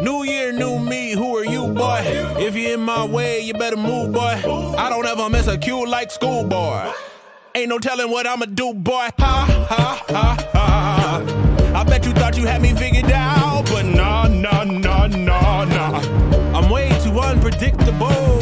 New year, new me, who are you, boy? If you're in my way, you better move, boy. I don't ever miss a cue like schoolboy. Ain't no telling what I'ma do, boy. Ha, ha, ha, ha. I bet you thought you had me figured out, but nah. I'm way too unpredictable.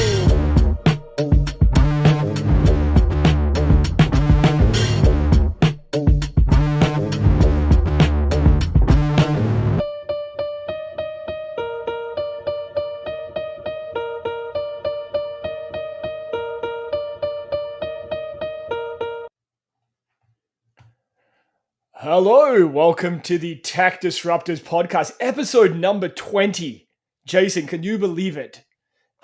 Hello, welcome to the Tech Disruptors podcast, episode number 20. Jason, can you believe it?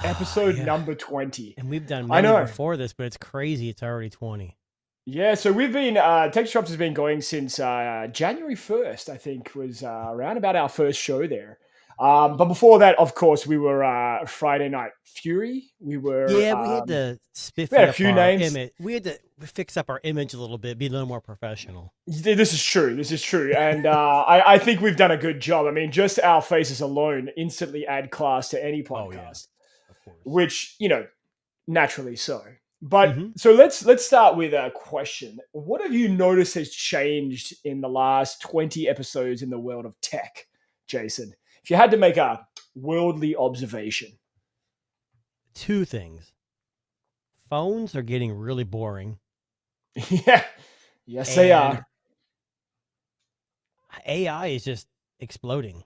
Episode number 20. And we've done many before this, but it's crazy. It's already 20. Yeah, so we've been, Tech Disruptors has been going since January 1st, I think, was around about our first show there. But before that, of course, we were Friday Night Fury. We were... we had to spiffy up a few names. Image. We had to fix up our image a little bit, be a little more professional. This is true. And I think we've done a good job. I mean, just our faces alone instantly add class to any podcast. Of course. Which, naturally so. But so let's start with a question. What have you noticed has changed in the last 20 episodes in the world of tech, Jason? If you had to make a worldly observation. Two things. Phones are getting really boring. Yeah. Yes, they are. AI is just exploding.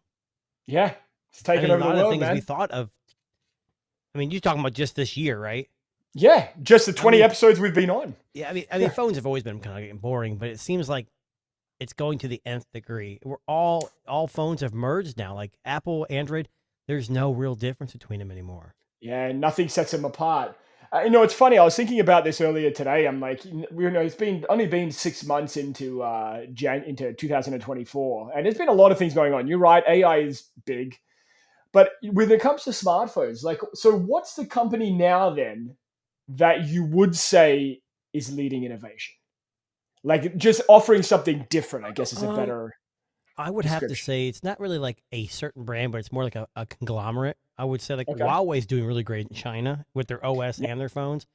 Yeah. It's taking over the world, a lot of things man. we thought of. I mean, you're talking about just this year, right? Yeah. Just the 20 episodes we've been on. Yeah. I mean, phones have always been kind of getting boring, but it seems like it's going to the nth degree. We're all phones have merged now. Like Apple, Android, there's no real difference between them anymore. Yeah, nothing sets them apart. It's funny. I was thinking about this earlier today. I'm like, it's only been 6 months into 2024, and there's been a lot of things going on. You're right, AI is big, but when it comes to smartphones, so what's the company now then that you would say is leading innovation? Like just offering something different, I guess, is a better. I would have to say it's not really like a certain brand, but it's more like a conglomerate. I would say Huawei is doing really great in China with their OS and their phones,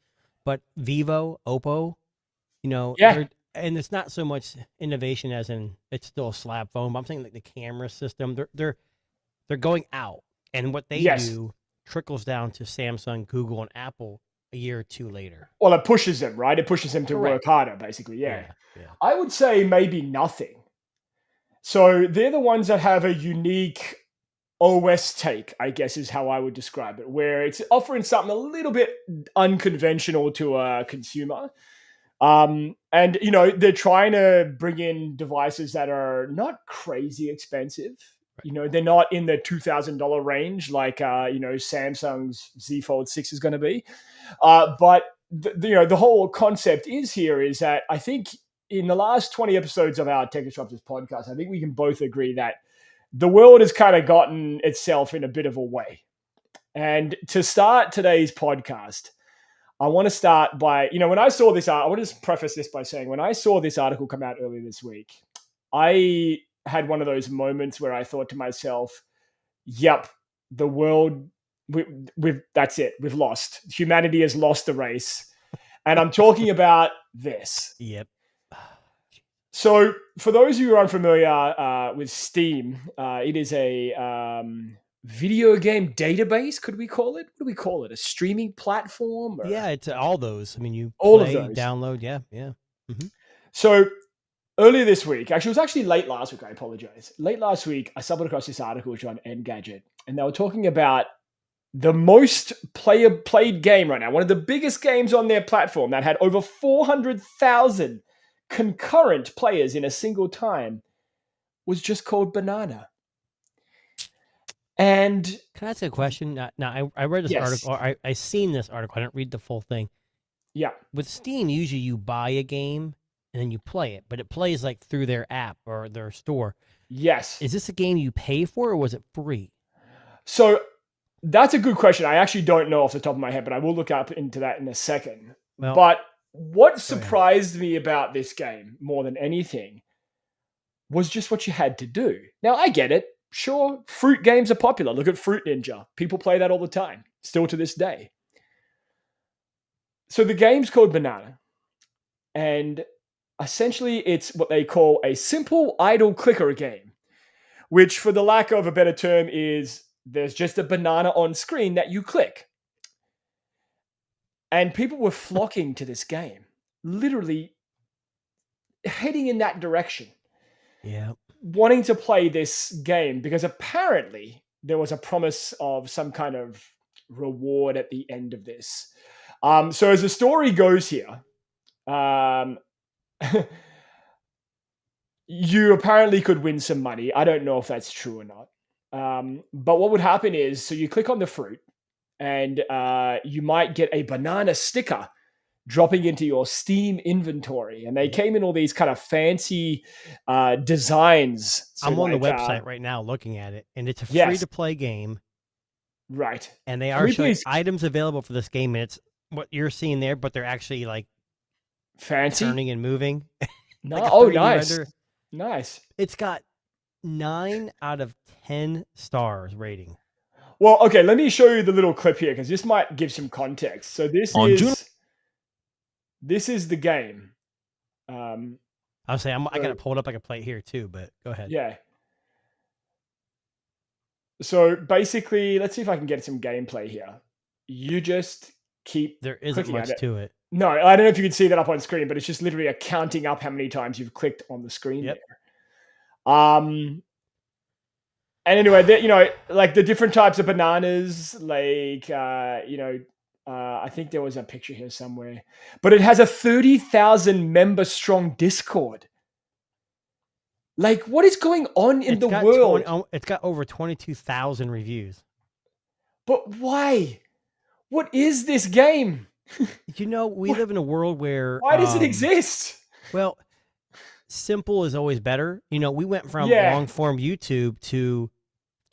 but Vivo, Oppo, and it's not so much innovation as in it's still a slab phone. But I'm saying like the camera system, they're going out, and what they do trickles down to Samsung, Google, and Apple a year or two later. Well, it pushes them, right? It pushes them to work harder, basically. Yeah. I would say maybe nothing. So they're the ones that have a unique OS take, I guess is how I would describe it, where it's offering something a little bit unconventional to a consumer. And, they're trying to bring in devices that are not crazy expensive. Right. They're not in the $2,000 range like, Samsung's Z Fold 6 is going to be. But, the whole concept is that I think in the last 20 episodes of our Tech Disruptors podcast, I think we can both agree that the world has kind of gotten itself in a bit of a way. And to start today's podcast, I want to start by, when I saw this, I want to just preface this by saying, when I saw this article come out earlier this week, I had one of those moments where I thought to myself, yep, the world, that's it. We've lost. Humanity has lost the race. And I'm talking about this. Yep. So for those of you who are unfamiliar with Steam, it is a video game database, could we call it? What do we call it? A streaming platform? Or? Yeah, it's all those. I mean, you all play, of those. Download, yeah. Mm-hmm. So earlier this week, actually, it was actually late last week, I apologize. Late last week, I stumbled across this article which was on Engadget, and they were talking about the most played game right now, one of the biggest games on their platform that had over 400,000 concurrent players in a single time, was just called Banana. And can I ask a question? Now, I read this article, or I seen this article. I didn't read the full thing. Yeah. With Steam, usually you buy a game and then you play it, but it plays like through their app or their store. Yes. Is this a game you pay for, or was it free? So that's a good question. I actually don't know off the top of my head, but I will look up into that in a second. Well, but what surprised me about this game more than anything was just what you had to do. Now, I get it. sure, fruit games are popular. Look at Fruit Ninja. People play that all the time, still to this day. So the game's called Banana. And essentially, it's what they call a simple idle clicker game, which, for the lack of a better term, is there's just a banana on screen that you click. And people were flocking to this game, literally heading in that direction. Yeah. Wanting to play this game because apparently there was a promise of some kind of reward at the end of this. So as the story goes here, you apparently could win some money. I don't know if that's true or not. But what would happen is, so you click on the fruit and you might get a banana sticker dropping into your Steam inventory. And they came in all these kind of fancy designs. So I'm on the website right now looking at it, and it's a free-to-play game. Right. And they are showing items available for this game, and it's what you're seeing there, but they're actually like fancy, turning and moving. Like nice. Render. Nice. It's got 9 out of 10 stars rating. Well, okay, let me show you the little clip here because this might give some context. So this is the game. I'll say I got it pulled up. I can play it here too, but go ahead. Yeah. So basically, let's see if I can get some gameplay here. You just keep. There isn't much to it. No, I don't know if you can see that up on screen, but it's just literally a counting up how many times you've clicked on the screen there. And anyway, like the different types of bananas, like, I think there was a picture here somewhere, but it has a 30,000 member strong Discord. Like, what is going on in the world? It's got over 22,000 reviews. But why? What is this game? We live in a world where... Why does it exist? Well, simple is always better. We went from long-form YouTube to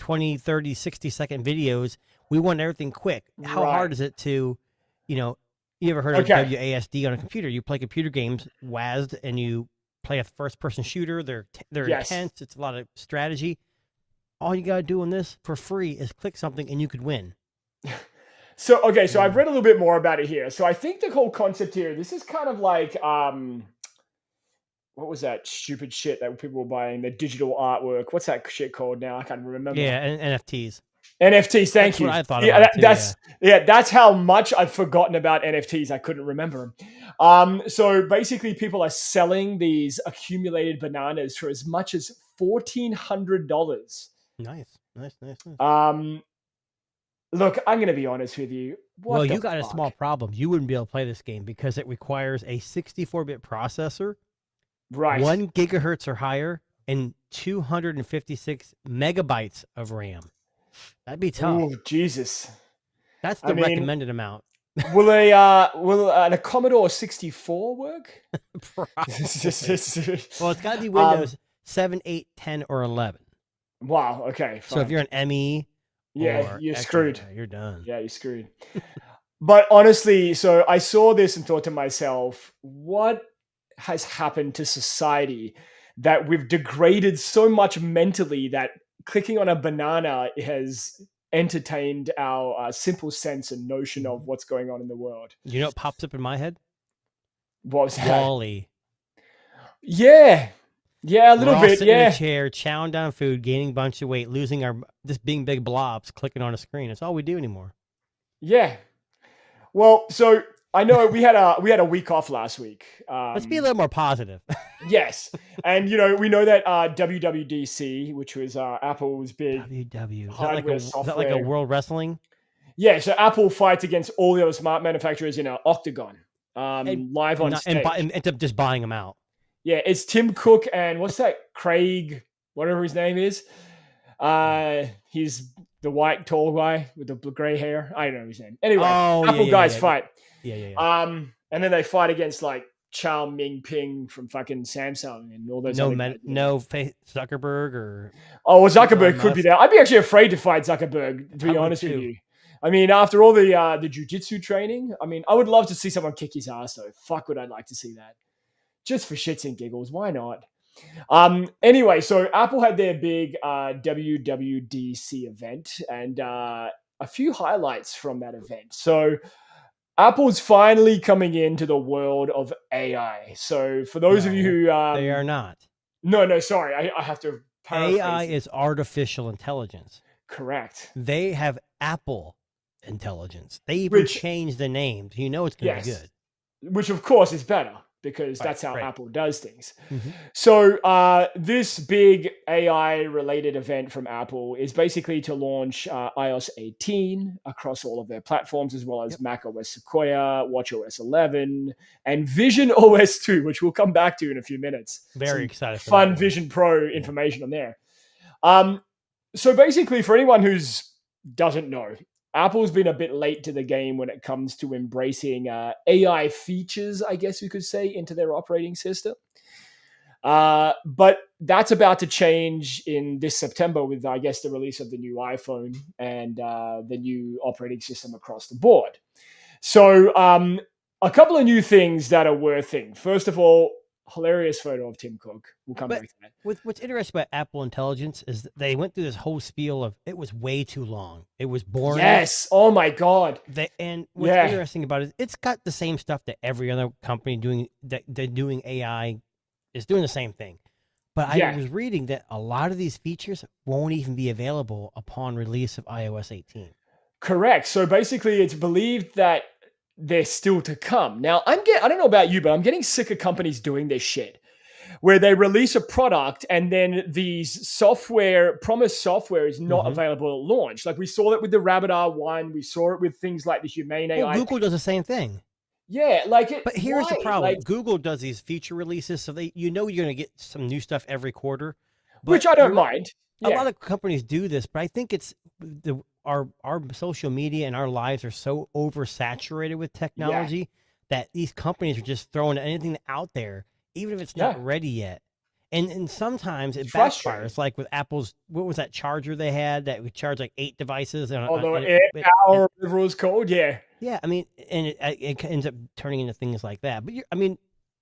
20, 30, 60-second videos. We want everything quick. How hard is it to, you ever heard of WASD on a computer? You play computer games, WASD, and you play a first-person shooter. They're intense. It's a lot of strategy. All you got to do on this for free is click something and you could win. So I've read a little bit more about it here. So I think the whole concept here, this is kind of like, what was that stupid shit that people were buying? The digital artwork. What's that shit called now? I can't remember. Yeah, NFTs. NFTs, thank you. What I thought about that's how much I've forgotten about NFTs. I couldn't remember them. So basically, people are selling these accumulated bananas for as much as $1,400. Nice. Look, I'm going to be honest with you. You got a small problem. You wouldn't be able to play this game because it requires a 64-bit processor, right? 1 gigahertz or higher, and 256 megabytes of RAM. That'd be tough. Oh, Jesus. That's the recommended amount. Will a Commodore 64 work? Well, it's got to be Windows 7, 8, 10, or 11. Wow. Okay. Fine. So if you're an ME, you're screwed. You're done. Yeah, you're screwed. But honestly, so I saw this and thought to myself, what has happened to society that we've degraded so much mentally that clicking on a banana has entertained our simple sense and notion of what's going on in the world? You know what pops up in my head? What was that? WALL-E. Yeah, a little bit. Sitting in a chair, chowing down food, gaining a bunch of weight, losing just being big blobs, clicking on a screen. That's all we do anymore. Yeah. Well, so I know we had a week off last week. Let's be a little more positive. Yes, and we know that WWDC, which was Apple's big hardware is that like a World Wrestling? Yeah, so Apple fights against all the other smart manufacturers in an octagon, live on stage, and end up just buying them out. Yeah, it's Tim Cook and what's that? Craig, whatever his name is. He's the white tall guy with the gray hair. I don't know his name. Anyway, Apple guys fight. Yeah. And then they fight against like Chow Ming Ping from fucking Samsung and all those. Zuckerberg or Zuckerberg could be there. I'd be actually afraid to fight Zuckerberg, to be honest with you. I mean, after all the jiu-jitsu training, I mean, I would love to see someone kick his ass though. Fuck, would I like to see that? Just for shits and giggles, why not? Anyway, so Apple had their big WWDC event, and a few highlights from that event. So Apple's finally coming into the world of AI. So for those of you who they are not. No, sorry, I have to paraphrase. AI is artificial intelligence. Correct. They have Apple intelligence. They even changed the names. You know it's going to be good. Which of course is better, because that's how Apple does things. So this big AI-related event from Apple is basically to launch iOS 18 across all of their platforms, as well as macOS Sequoia, watchOS 11, and Vision OS 2, which we'll come back to in a few minutes. Very excited for fun Vision Pro information on there. So basically, for anyone who doesn't know, Apple's been a bit late to the game when it comes to embracing AI features, I guess you could say, into their operating system. But that's about to change in this September with, I guess, the release of the new iPhone and the new operating system across the board. So a couple of new things that are worth it. First of all, hilarious photo of Tim Cook. We'll come back to that. What's interesting about Apple Intelligence is that they went through this whole spiel of it was way too long. It was boring. Yes. Oh my God. And what's interesting about it, it's got the same stuff that every other company doing AI is doing the same thing. But I was reading that a lot of these features won't even be available upon release of iOS 18. Correct. So basically, it's believed that they're still to come. Now, I don't know about you, but I'm getting sick of companies doing this shit, where they release a product and then these promised software is not available at launch. Like we saw that with the Rabbit R1, we saw it with things like the Humane AI. Google does the same thing. Yeah, But here's the problem: Google does these feature releases, so you're going to get some new stuff every quarter, which I don't mind. A lot of companies do this, but I think it's our social media and our lives are so oversaturated with technology that these companies are just throwing anything out there, even if it's not ready yet. And sometimes it backfires, like with Apple's, what was that charger they had that would charge like 8 devices? Although whatever it was called, Yeah, I mean, and it ends up turning into things like that. But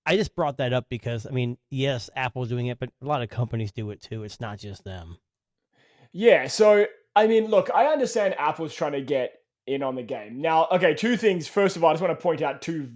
I just brought that up because, yes, Apple's doing it, but a lot of companies do it too. It's not just them. Yeah, so look, I understand Apple's trying to get in on the game. Now, okay, two things. First of all, I just want to point out two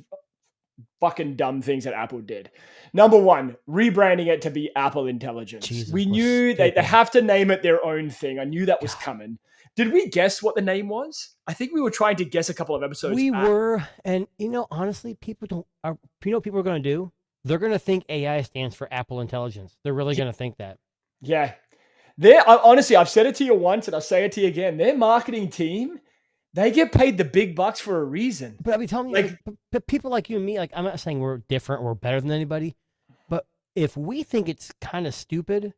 fucking dumb things that Apple did. Number one, rebranding it to be Apple Intelligence. Jesus, we knew they have to name it their own thing. I knew that was coming. Did we guess what the name was? I think we were trying to guess a couple of episodes back. Were, and honestly, people are going to do? They're going to think AI stands for Apple Intelligence. They're really going to think that. Yeah. Honestly, I've said it to you once and I'll say it to you again. Their marketing team, they get paid the big bucks for a reason. But I'll be telling you, but people like you and me, I'm not saying we're different, we're better than anybody, but if we think it's kind of stupid,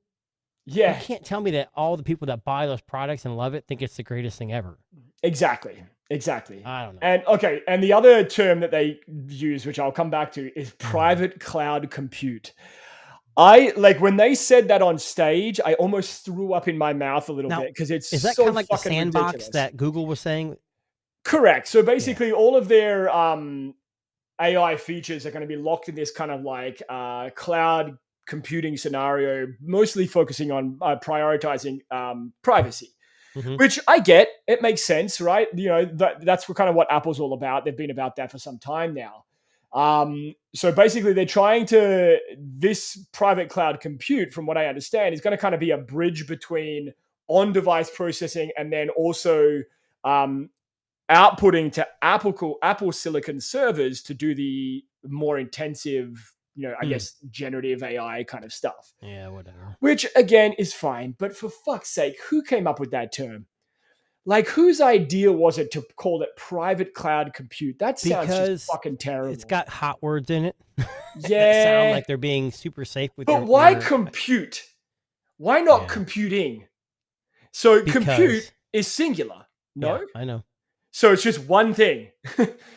you can't tell me that all the people that buy those products and love it think it's the greatest thing ever. Exactly. I don't know. And the other term that they use, which I'll come back to, is private cloud compute. When they said that on stage, I almost threw up in my mouth a little bit because it's is that so kind of like the sandbox ridiculous. that Google was saying? Correct. So basically, all of their AI features are going to be locked in this kind of like cloud computing scenario, mostly focusing on prioritizing privacy. Which I get. It makes sense, right? That's kind of what Apple's all about. They've been about that for some time now. So basically this private cloud compute, from what I understand, is going to kind of be a bridge between on-device processing and then also outputting to Apple Silicon servers to do the more intensive, I guess, generative AI kind of stuff. Yeah, whatever. Which again is fine, but for fuck's sake, who came up with that term? Like, whose idea was it to call it private cloud compute? That sounds just fucking terrible. It's got hot words in it. Yeah. Sound like they're being super safe with But why compute? Why not computing? So compute is singular. No? Yeah, I know. So it's just one thing.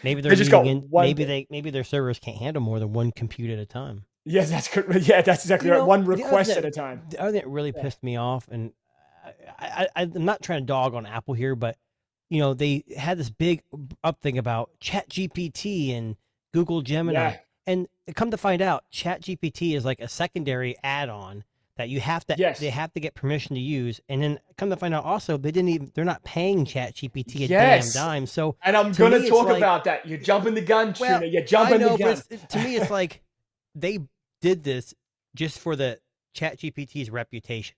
Maybe they're just maybe their servers can't handle more than one compute at a time. Yes, that's good. Yeah, that's exactly right. One request at a time. The other thing that really pissed me off, and I'm not trying to dog on Apple here, but they had this big up thing about ChatGPT and Google Gemini. And come to find out, ChatGPT is like a secondary add-on that you have to, they have to get permission to use. And then come to find out also, they're not paying ChatGPT a damn dime. So, and I'm going to talk about that. You're jumping the gun, Tuna. You're jumping the gun. To me, it's like they did this just for the ChatGPT's reputation.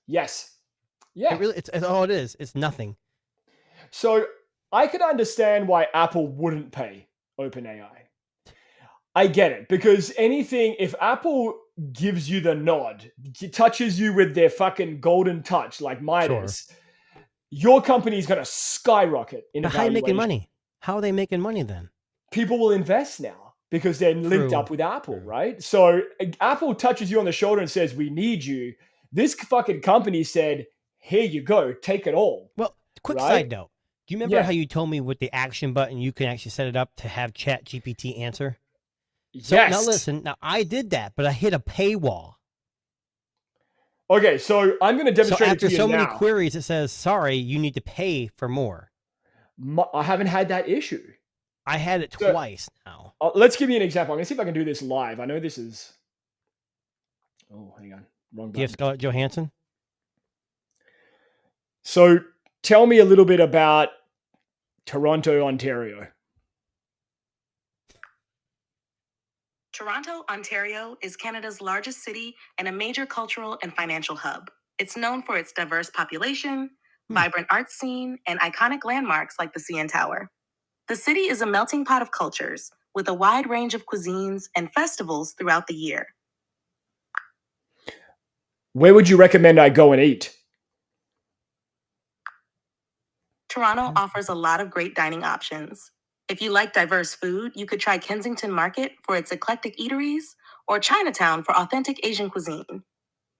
Yes. Yeah. It's all it is. It's nothing. So I could understand why Apple wouldn't pay OpenAI. I get it, because if Apple gives you the nod, touches you with their fucking golden touch like Midas, your company is going to skyrocket in evaluation. How are you making money? How are they making money then? People will invest now because they're linked up with Apple, right? So Apple touches you on the shoulder and says, we need you. This fucking company said, here you go, take it all. Well, quick side note. Do you remember how you told me with the action button, you can actually set it up to have ChatGPT answer? So now listen, now I did that, but I hit a paywall. Okay, so I'm going to demonstrate it to you now. After so many queries, it says, sorry, you need to pay for more. I haven't had that issue. I had it twice now. Let's give you an example. I'm going to see if I can do this live. I know this is... Oh, hang on. Wrong button. Do you have Scarlett Johansson? So tell me a little bit about Toronto, Ontario. Toronto, Ontario is Canada's largest city and a major cultural and financial hub. It's known for its diverse population, vibrant art scene, and iconic landmarks like the CN Tower. The city is a melting pot of cultures with a wide range of cuisines and festivals throughout the year. Where would you recommend I go and eat? Toronto offers a lot of great dining options. If you like diverse food, you could try Kensington Market for its eclectic eateries or Chinatown for authentic Asian cuisine.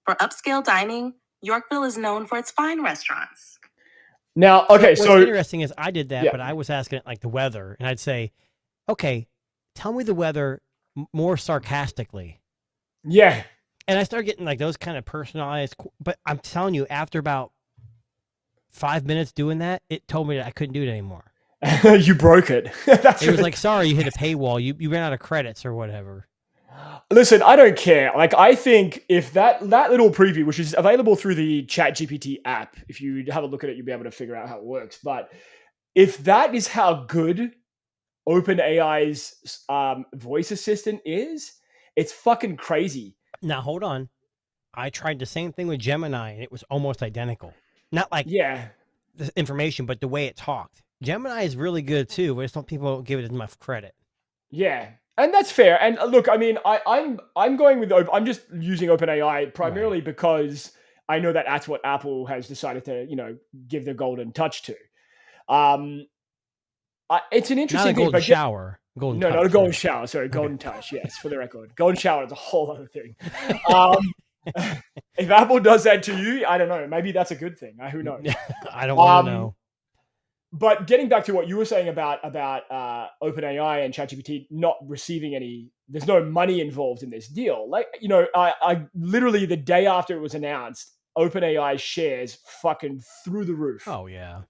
For upscale dining, Yorkville is known for its fine restaurants. Now, okay, so what's interesting is I did that, but I was asking it like the weather, and I'd say, okay, tell me the weather more sarcastically. Yeah. And I started getting like those kind of personalized, but I'm telling you, after about 5 minutes doing that, it told me that I couldn't do it anymore. You broke it. It was like, sorry, you hit a paywall. You ran out of credits or whatever. Listen, I don't care. Like, I think if that little preview, which is available through the ChatGPT app, if you have a look at it, you'll be able to figure out how it works. But if that is how good OpenAI's voice assistant is, it's fucking crazy. Now, hold on. I tried the same thing with Gemini, and it was almost identical. Not like the information, but the way it talked. Gemini is really good too, but I just don't people give it enough credit. Yeah, and that's fair. And look, I mean, I'm going with I'm just using OpenAI primarily because I know that that's what Apple has decided to give the golden touch to. It's an interesting not a golden shower. Golden touch, not a golden shower. Sorry, golden touch. Yes, for the record, golden shower is a whole other thing. If Apple does that to you, I don't know. Maybe that's a good thing. Who knows? I don't want to know. But getting back to what you were saying about OpenAI and ChatGPT not receiving any, there's no money involved in this deal. Like, I literally the day after it was announced, OpenAI shares fucking through the roof. Oh yeah,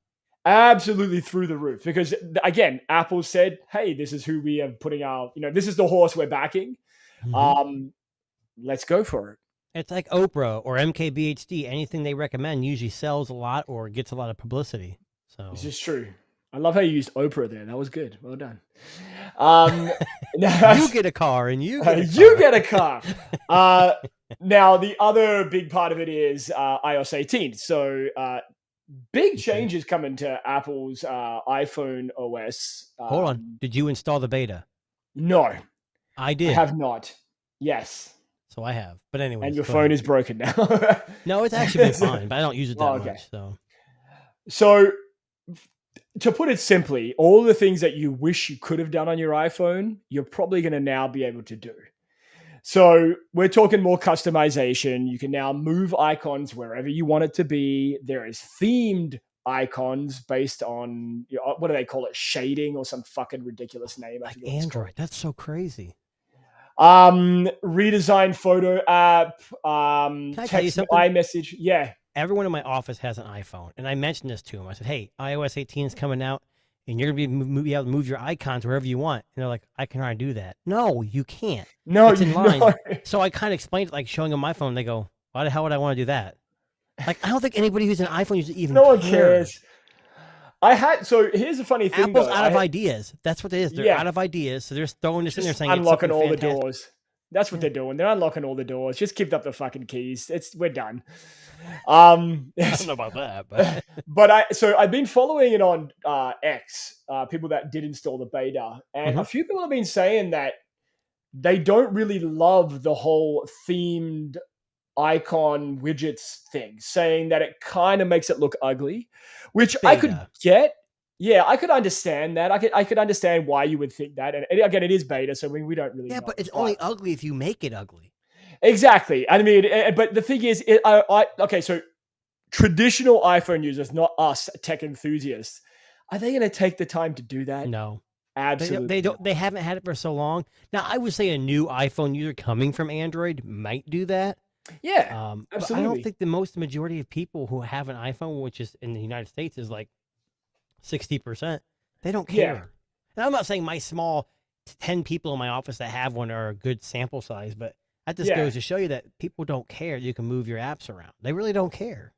absolutely through the roof. Because again, Apple said, "Hey, this is who we are putting our, this is the horse we're backing. Let's go for it." It's like Oprah or MKBHD. Anything they recommend usually sells a lot or gets a lot of publicity. So this is true. I love how you used Oprah there. That was good. Well done. You get a car and you get a car. You get a car. Now, the other big part of it is iOS 18. So big changes coming to Apple's iPhone OS. Hold on. Did you install the beta? No. I did. I have not. Yes. So I have. But anyway. And your phone is broken now. No, it's actually been fine, but I don't use it that much. So to put it simply, all the things that you wish you could have done on your iPhone, you're probably going to now be able to do. So we're talking more customization. You can now move icons wherever you want it to be. There is themed icons based on, what do they call it? Shading or some fucking ridiculous name. Like Android. That's so crazy. Redesigned photo app. Can I tell you something? iMessage. Yeah. Everyone in my office has an iPhone, and I mentioned this to him. I said, hey, iOS 18 is coming out. and you're going to be able to move your icons wherever you want. And they're like, I can already do that. No, you can't. No, it's in line. No. So I kind of explained it, like showing them my phone. They go, why the hell would I want to do that? Like, I don't think anybody who's an iPhone user even no one cares. So here's a funny thing. Apple's out of ideas. That's what it is. They're out of ideas. So they're just throwing this in there saying unlocking it's all fantastic. the doors. That's what they're doing. They're unlocking all the doors. Just give up the fucking keys. We're done. I don't know about that, but I've been following it on X. People that did install the beta, and a few people have been saying that they don't really love the whole themed icon widgets thing, saying that it kind of makes it look ugly, which beta. I could get. Yeah, I could understand that. I could understand why you would think that. And again, it is beta, so we don't really know. Yeah, but it's only ugly if you make it ugly. Exactly. I mean, but the thing is, okay, so traditional iPhone users, not us tech enthusiasts, are they going to take the time to do that? No. Absolutely. They don't. They haven't had it for so long. Now, I would say a new iPhone user coming from Android might do that. Yeah, absolutely. I don't think the majority of people who have an iPhone, which is in the United States, is like 60%. They don't care. Yeah. And I'm not saying my small 10 people in my office that have one are a good sample size, but that just goes to show you that people don't care. You can move your apps around. They really don't care.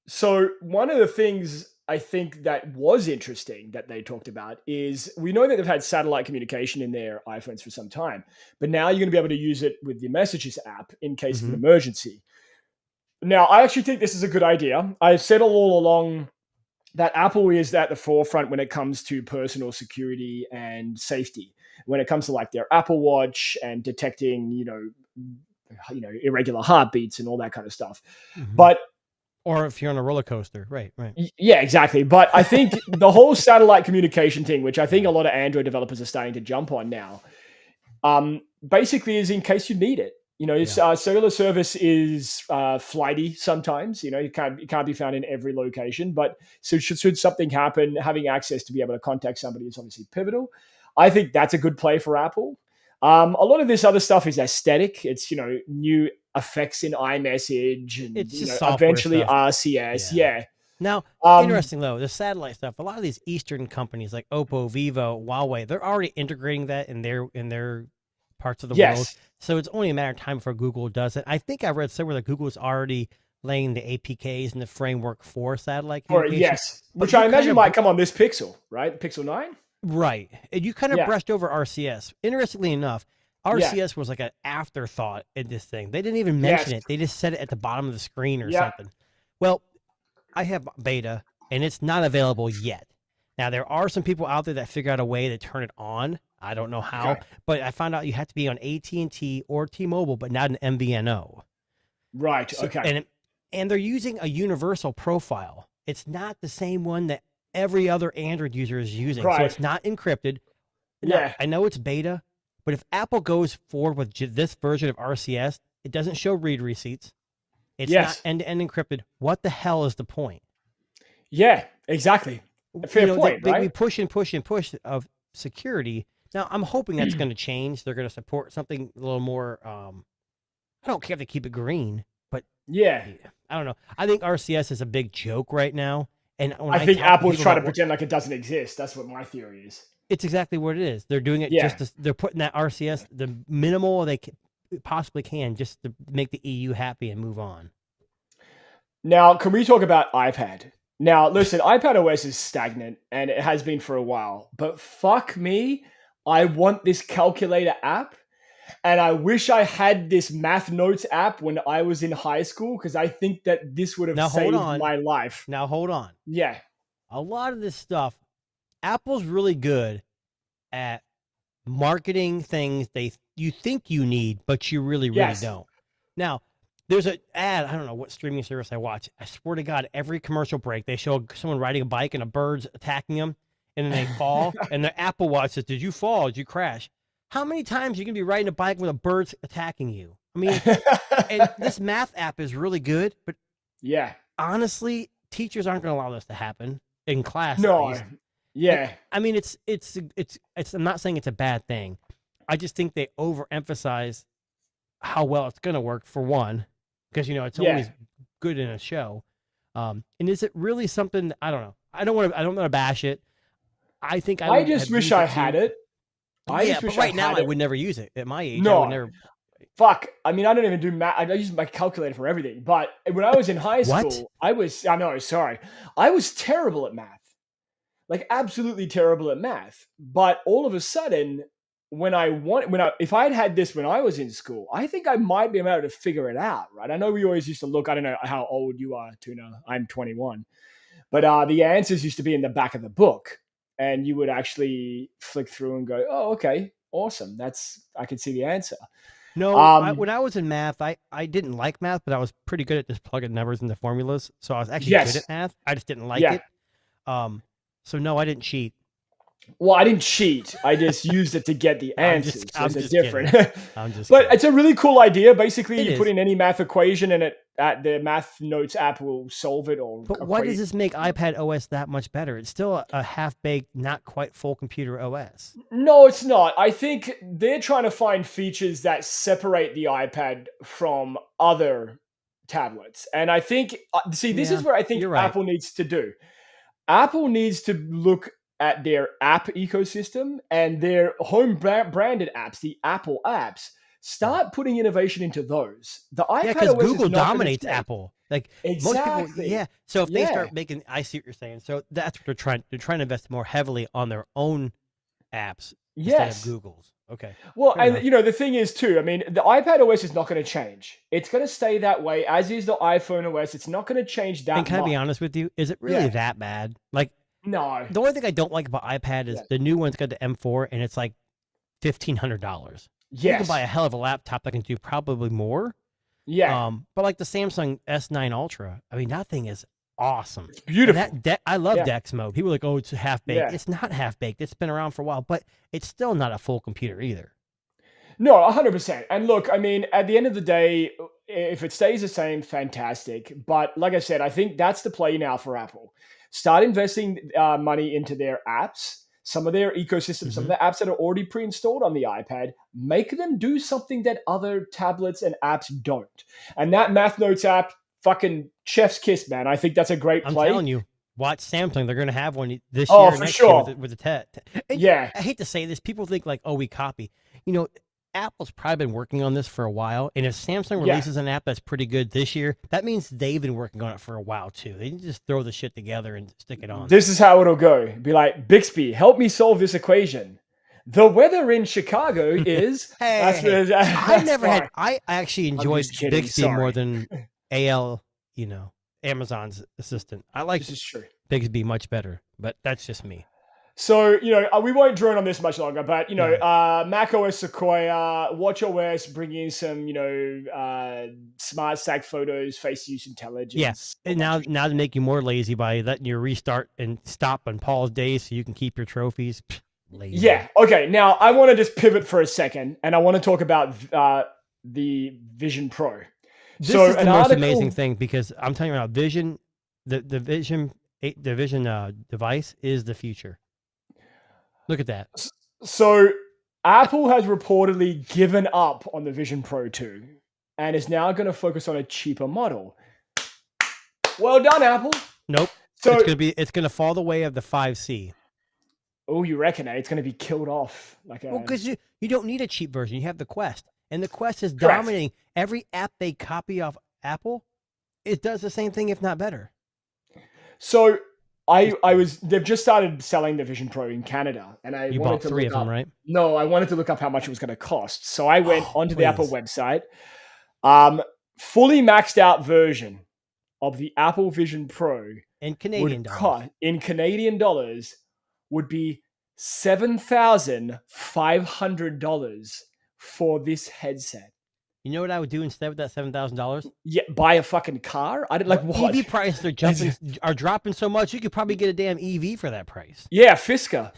So one of the things I think that was interesting that they talked about is we know that they've had satellite communication in their iPhones for some time, but now you're going to be able to use it with the Messages app in case of an emergency. Now, I actually think this is a good idea. I've said all along that Apple is at the forefront when it comes to personal security and safety, when it comes to like their Apple Watch and detecting, irregular heartbeats and all that kind of stuff. But or if you're on a roller coaster, right. Yeah, exactly. But I think the whole satellite communication thing, which I think a lot of Android developers are starting to jump on now, basically is in case you need it. Cellular service is flighty sometimes. It can't be found in every location. But so should something happen, having access to be able to contact somebody is obviously pivotal. I think that's a good play for Apple. A lot of this other stuff is aesthetic. It's new effects in iMessage and eventually stuff. RCS. Yeah. Now, interesting though, the satellite stuff. A lot of these Eastern companies like Oppo, Vivo, Huawei, they're already integrating that in their parts of the world. So it's only a matter of time before Google does it. I think I read somewhere that Google is already laying the APKs and the framework for satellite communication. Yes, which I imagine might come on this Pixel, right? Pixel 9? Right. And you kind of brushed over RCS. Interestingly enough, RCS was like an afterthought in this thing. They didn't even mention it. They just said it at the bottom of the screen or something. Well, I have beta, and it's not available yet. Now, there are some people out there that figure out a way to turn it on. I don't know how, but I found out you have to be on AT&T or T-Mobile, but not an MVNO. Right, okay. And they're using a universal profile. It's not the same one that every other Android user is using. So it's not encrypted. Now, I know it's beta, but if Apple goes forward with this version of RCS, it doesn't show read receipts. It's not end-to-end encrypted. What the hell is the point? Yeah, exactly. A fair point, right? We push of security. Now, I'm hoping that's going to change. They're going to support something a little more. I don't care if they keep it green, but I don't know. I think RCS is a big joke right now. And I think Apple's trying to pretend like it doesn't exist. That's what my theory is. It's exactly what it is. They're doing it they're putting that RCS, the minimal they possibly can, just to make the EU happy and move on. Now, can we talk about iPad? Now, listen, iPad OS is stagnant, and it has been for a while. But fuck me, I want this calculator app, and I wish I had this math notes app when I was in high school, because I think that this would have saved my life. Now, hold on. Yeah. A lot of this stuff, Apple's really good at marketing things you think you need, but you really don't. Now, there's an ad, I don't know what streaming service I watch. I swear to God, every commercial break, they show someone riding a bike and a bird's attacking them, and then they fall, and the Apple Watch says, did you fall? Did you crash? How many times are you going to be riding a bike when a bird's attacking you? I mean, and this math app is really good, but honestly, teachers aren't going to allow this to happen in class. No. Yeah. I mean, it's I'm not saying it's a bad thing. I just think they overemphasize how well it's going to work, for one, because, it's always good in a show. And is it really something? I don't know. I don't want to bash it. I think I just wish I had it. But right now I would never use it. At my age, no. I would never. Fuck. I mean, I don't even do math. I use my calculator for everything. But when I was in high school, I was terrible at math. Like absolutely terrible at math. But all of a sudden, if I'd had this when I was in school, I think I might be able to figure it out, right? I know we always used to look, I don't know how old you are, Tuna. I'm 21. But the answers used to be in the back of the book. And you would actually flick through and go, oh, okay, awesome. I can see the answer. No, when I was in math, I didn't like math, but I was pretty good at just plugging numbers into formulas. So I was actually good at math. I just didn't like it. So no, I didn't cheat. Well, I didn't cheat. I just used it to get the answers. It's different. I'm just but it's a really cool idea. Basically, you put in any math equation and the Math Notes app will solve it. But why does this make iPad OS that much better? It's still a half-baked, not quite full computer OS. No, it's not. I think they're trying to find features that separate the iPad from other tablets. And I think, this is where I think Apple needs to do. Apple needs to look at their app ecosystem and their home branded apps, the Apple apps. Start putting innovation into those. The iPad because Google dominates Apple. Like exactly. Most people, So if they start making, I see what you're saying. So that's what they're trying. They're trying to invest more heavily on their own apps instead of Google's. Okay. Well, the thing is too. I mean, the iPad OS is not going to change. It's going to stay that way, as is the iPhone OS. It's not going to change that much. And can I be honest with you? Is it really that bad? Like, no. The only thing I don't like about iPad is the new one's got the M4, and it's like $1,500. Yes. You can buy a hell of a laptop that can do probably more. Yeah. But like the Samsung S9 Ultra, I mean, that thing is awesome. It's beautiful. I love DeX mode. People are like, oh, it's half-baked. Yeah. It's not half-baked. It's been around for a while, but it's still not a full computer either. No, 100%. And look, I mean, at the end of the day, if it stays the same, fantastic. But like I said, I think that's the play now for Apple. Start investing money into their apps. Some of their ecosystem, some of the apps that are already pre-installed on the iPad, make them do something that other tablets and apps don't. And that Math Notes app, fucking chef's kiss, man. I think that's a great play. I'm telling you, watch Samsung. They're going to have one this year, next year with the TED. I hate to say this. People think like, oh, we copy. Apple's probably been working on this for a while, and if Samsung releases an app that's pretty good this year, that means they've been working on it for a while too. They can just throw the shit together and stick it on. This is how it'll go. Be like, Bixby, help me solve this equation. The weather in Chicago is. I actually enjoyed Bixby more than Amazon's assistant. I like Bixby much better, but that's just me. So, we won't drone on this much longer, but, Mac OS Sequoia, WatchOS bringing some, smart stack photos, face use intelligence. Yes. And now to make you more lazy by letting you restart and stop on Paul's days so you can keep your trophies. Lazy. Yeah. Okay. Now, I want to just pivot for a second, and I want to talk about the Vision Pro. This is the most amazing thing because I'm telling you right now, Vision, the Vision device is the future. Look at that. So Apple has reportedly given up on the Vision Pro 2 and is now going to focus on a cheaper model. Well done, Apple. Nope. So it's going to fall the way of the 5C. Oh, you reckon it's going to be killed off? Well, because you don't need a cheap version. You have the Quest. And the Quest is dominating. Every app they copy off Apple, it does the same thing, if not better. So they've just started selling the Vision Pro in Canada, and I wanted to 3 look of them, right? No, I wanted to look up how much it was going to cost. So I went onto the Apple website. Fully maxed out version of the Apple Vision Pro in Canadian dollars would be $7,500 for this headset. You know what I would do instead with that $7,000? Yeah, buy a fucking car. I didn't like what EV prices are dropping so much. You could probably get a damn EV for that price. Yeah, Fisker.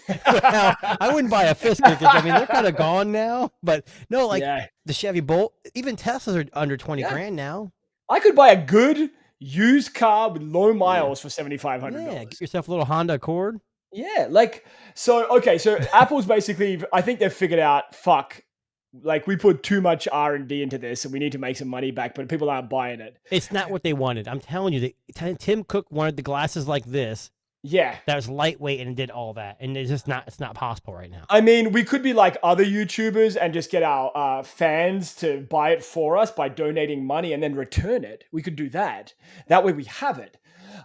Well, I wouldn't buy a Fisker because they're kind of gone now. But no, the Chevy Bolt, even Teslas are under 20 grand now. I could buy a good used car with low miles for $7,500. Yeah, get yourself a little Honda Accord. Yeah, so Apple's basically, I think they've figured out, we put too much R&D into this and we need to make some money back, but people aren't buying it. It's not what they wanted. I'm telling you, Tim Cook wanted the glasses like this, Yeah. that was lightweight and did all that, and it's not possible right now. I mean, we could be like other YouTubers and just get our fans to buy it for us by donating money and then return it. We could do that. That way we have it.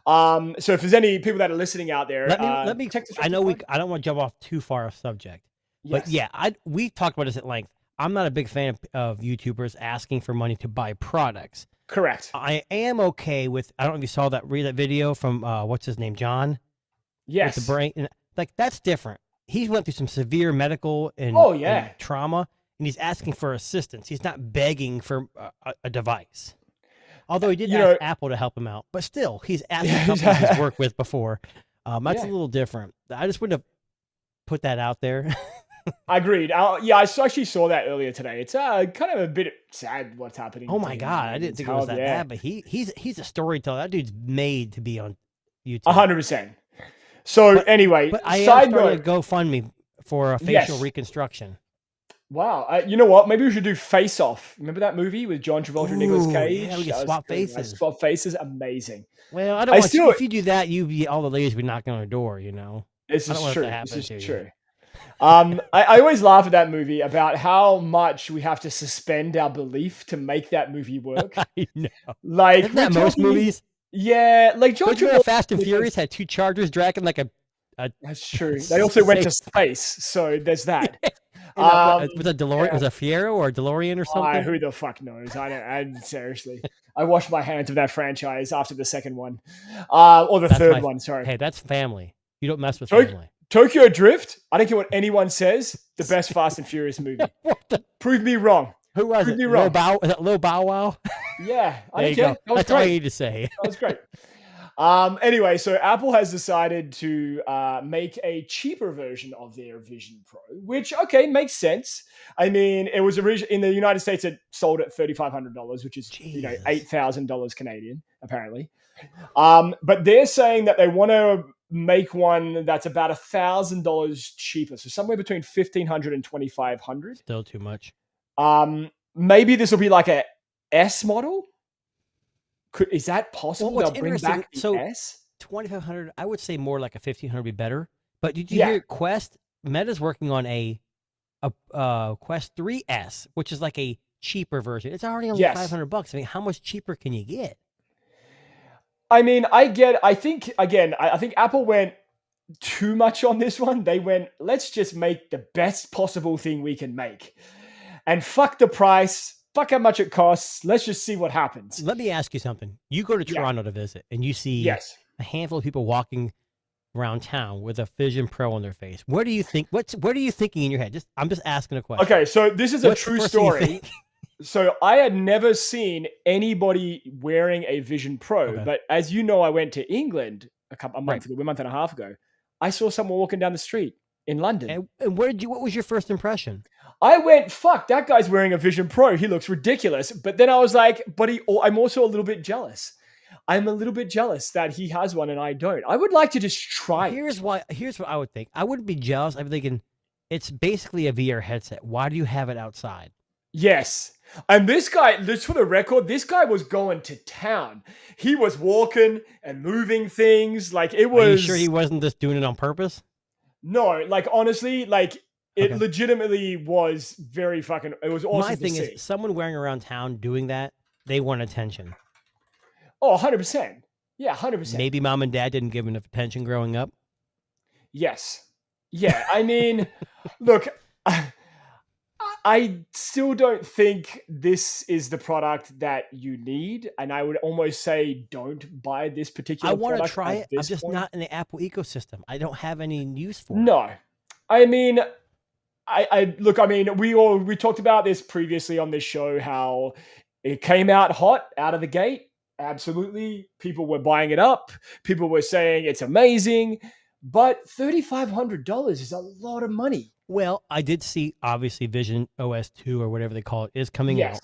So if there's any people that are listening out there, let me. I know I don't want to jump off too far off subject, but yeah, we've talked about this at length. I'm not a big fan of YouTubers asking for money to buy products. Correct. I am okay with. I don't know if you saw that video from what's his name, John. Yes. With the brain, like that's different. He went through some severe medical and, and trauma, and he's asking for assistance. He's not begging for a device. Although he did ask Apple to help him out, but still, he's asking companies he's worked with before. That's a little different. I just wouldn't have put that out there. Agreed. I actually saw that earlier today. It's kind of a bit sad what's happening. Oh my God, I didn't think it was that bad, but he's a storyteller. That dude's made to be on YouTube. 100%. So anyway, but I am starting a GoFundMe for a facial reconstruction. Wow. You know what? Maybe we should do Face Off. Remember that movie with John Travolta and Nicolas Cage? Yeah, we can swap faces. Swap faces, amazing. Well, I don't want you, if you do that, all the ladies would be knocking on the door, you know? This is true. This is true. I always laugh at that movie about how much we have to suspend our belief to make that movie work. I know. Like, isn't that most movies? Yeah, like John Travolta. Fast and Furious had 2 Chargers dragging like a. That's true. They also went to space, so there's that. Was a DeLorean? Was a Fiero or a DeLorean or something? Who the fuck knows? I seriously. I washed my hands of that franchise after the second one, or the third one. Sorry. Hey, that's family. You don't mess with family. Tokyo Drift. I don't care what anyone says. The best Fast and Furious movie. Prove me wrong. Who was it? Lil Bow Wow? Yeah, I don't care. That's all you need to say. That was great. Anyway, so Apple has decided to make a cheaper version of their Vision Pro, which, makes sense. I mean, it was originally in the United States, it sold at $3,500, which is $8,000 Canadian, apparently. But they're saying that they want to make one that's about $1,000 cheaper, so somewhere between $1,500 and $2,500. Still too much. Maybe this will be like a S model. Is that possible? Well, they'll bring back the S? 2,500. I would say more like a 1,500 would be better. But did you hear Quest? Meta's working on a Quest 3S, which is like a cheaper version. It's already only $500. I mean, how much cheaper can you get? I mean, I think Apple went too much on this one. They went, let's just make the best possible thing we can make. And fuck the price. Fuck how much it costs. Let's just see what happens. Let me ask you something. You go to Toronto to visit, and you see a handful of people walking around town with a Vision Pro on their face. What do you think? What are you thinking in your head? I'm just asking a question. Okay, so this is a true story. So I had never seen anybody wearing a Vision Pro, but as you know, I went to England a month and a half ago. I saw someone walking down the street in London. And what was your first impression? I went, fuck, that guy's wearing a Vision Pro. He looks ridiculous. But then I was like, I'm also a little bit jealous. I'm a little bit jealous that he has one and I don't. I would like to just try Here's what I would think. I wouldn't be jealous. I'm thinking it's basically a VR headset. Why do you have it outside? Yes. And this guy, just for the record, this guy was going to town. He was walking and moving things. Like it was. Are you sure he wasn't just doing it on purpose? No, like honestly, like it legitimately was very fucking. It was awesome. My thing is, someone wearing around town doing that, they want attention. Oh, 100%. Yeah, 100%. Maybe mom and dad didn't give enough attention growing up. Yes. Yeah, I mean, look, I still don't think this is the product that you need, and I would almost say don't buy this particular product. I want to try it. I'm just not in the Apple ecosystem. I don't have any use for it. No. I mean, we talked about this previously on this show, how it came out hot out of the gate. Absolutely. People were buying it up. People were saying it's amazing, but $3,500 is a lot of money. Well, I did see, obviously, Vision OS 2 or whatever they call it is coming out.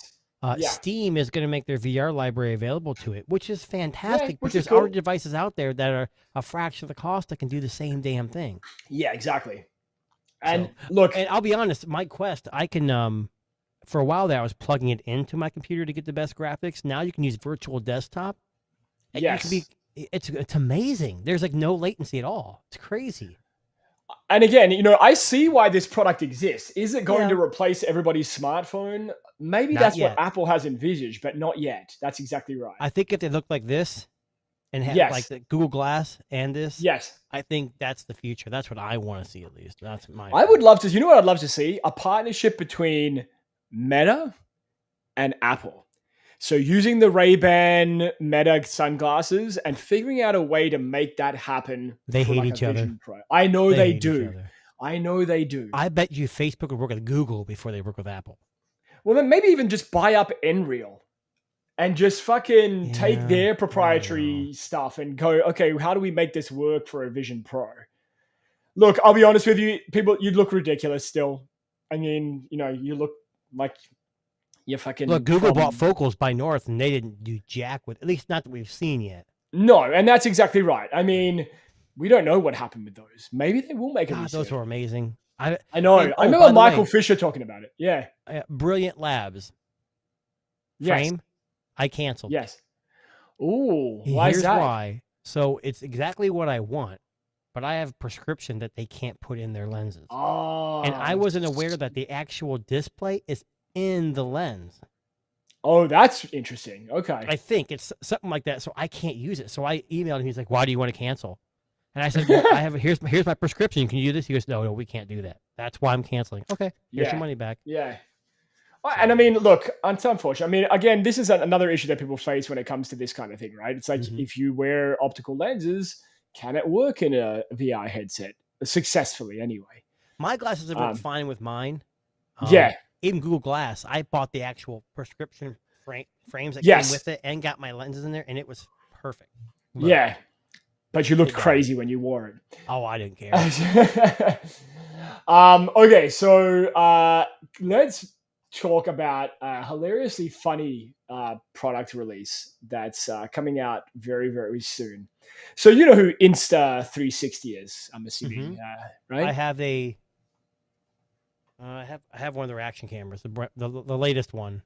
Steam is going to make their VR library available to it, which is fantastic. But there's already devices out there that are a fraction of the cost that can do the same damn thing. Yeah, exactly. And look, and I'll be honest, my Quest, I can, for a while there, I was plugging it into my computer to get the best graphics. Now you can use virtual desktop. And It's amazing. There's like no latency at all. It's crazy. And again, I see why this product exists. Is it going to replace everybody's smartphone? Maybe that's what Apple has envisaged, but not yet. That's exactly right. I think if they look like this and have like the Google Glass and this, I think that's the future. That's what I want to see, at least. That's my opinion. I would love to, what I'd love to see? A partnership between Meta and Apple. So using the Ray-Ban Meta sunglasses and figuring out a way to make that happen. They hate each other. I know they do. I know they do. I bet you Facebook would work with Google before they work with Apple. Well, then maybe even just buy up Nreal and just fucking take their proprietary stuff and go, okay, how do we make this work for a Vision Pro? Look, I'll be honest with you, people, you'd look ridiculous still. I mean, you look like you fucking... Look, Google bought Focals by North and they didn't do jack with, at least not that we've seen yet. No, and that's exactly right. I mean, we don't know what happened with those. Maybe they will make it. Those were amazing. I know. I remember Michael Fisher talking about it. Yeah. Brilliant Labs. Frame. I canceled. Yes. Ooh, why is that? Here's why. So it's exactly what I want, but I have a prescription that they can't put in their lenses. Oh. And I wasn't aware that the actual display is in the lens. Oh, that's interesting. Okay. I think it's something like that. So I can't use it. So I emailed him. He's like, "Why do you want to cancel?" And I said, well, here's my prescription. Can you do this? He goes, no, we can't do that. That's why I'm canceling. Okay. Here's your money back. Yeah. And I mean, look, it's unfortunate. I mean, again, this is another issue that people face when it comes to this kind of thing, right? It's like, if you wear optical lenses, can it work in a VR headset successfully anyway? My glasses have been fine with mine. Even Google Glass, I bought the actual prescription frames that came with it and got my lenses in there, and it was perfect. But you looked crazy when you wore it. Oh, I didn't care. Okay, so let's talk about a hilariously funny product release that's coming out very, very soon. So you know who Insta360 is, I'm assuming, right? I have I have one of their action cameras, the latest one.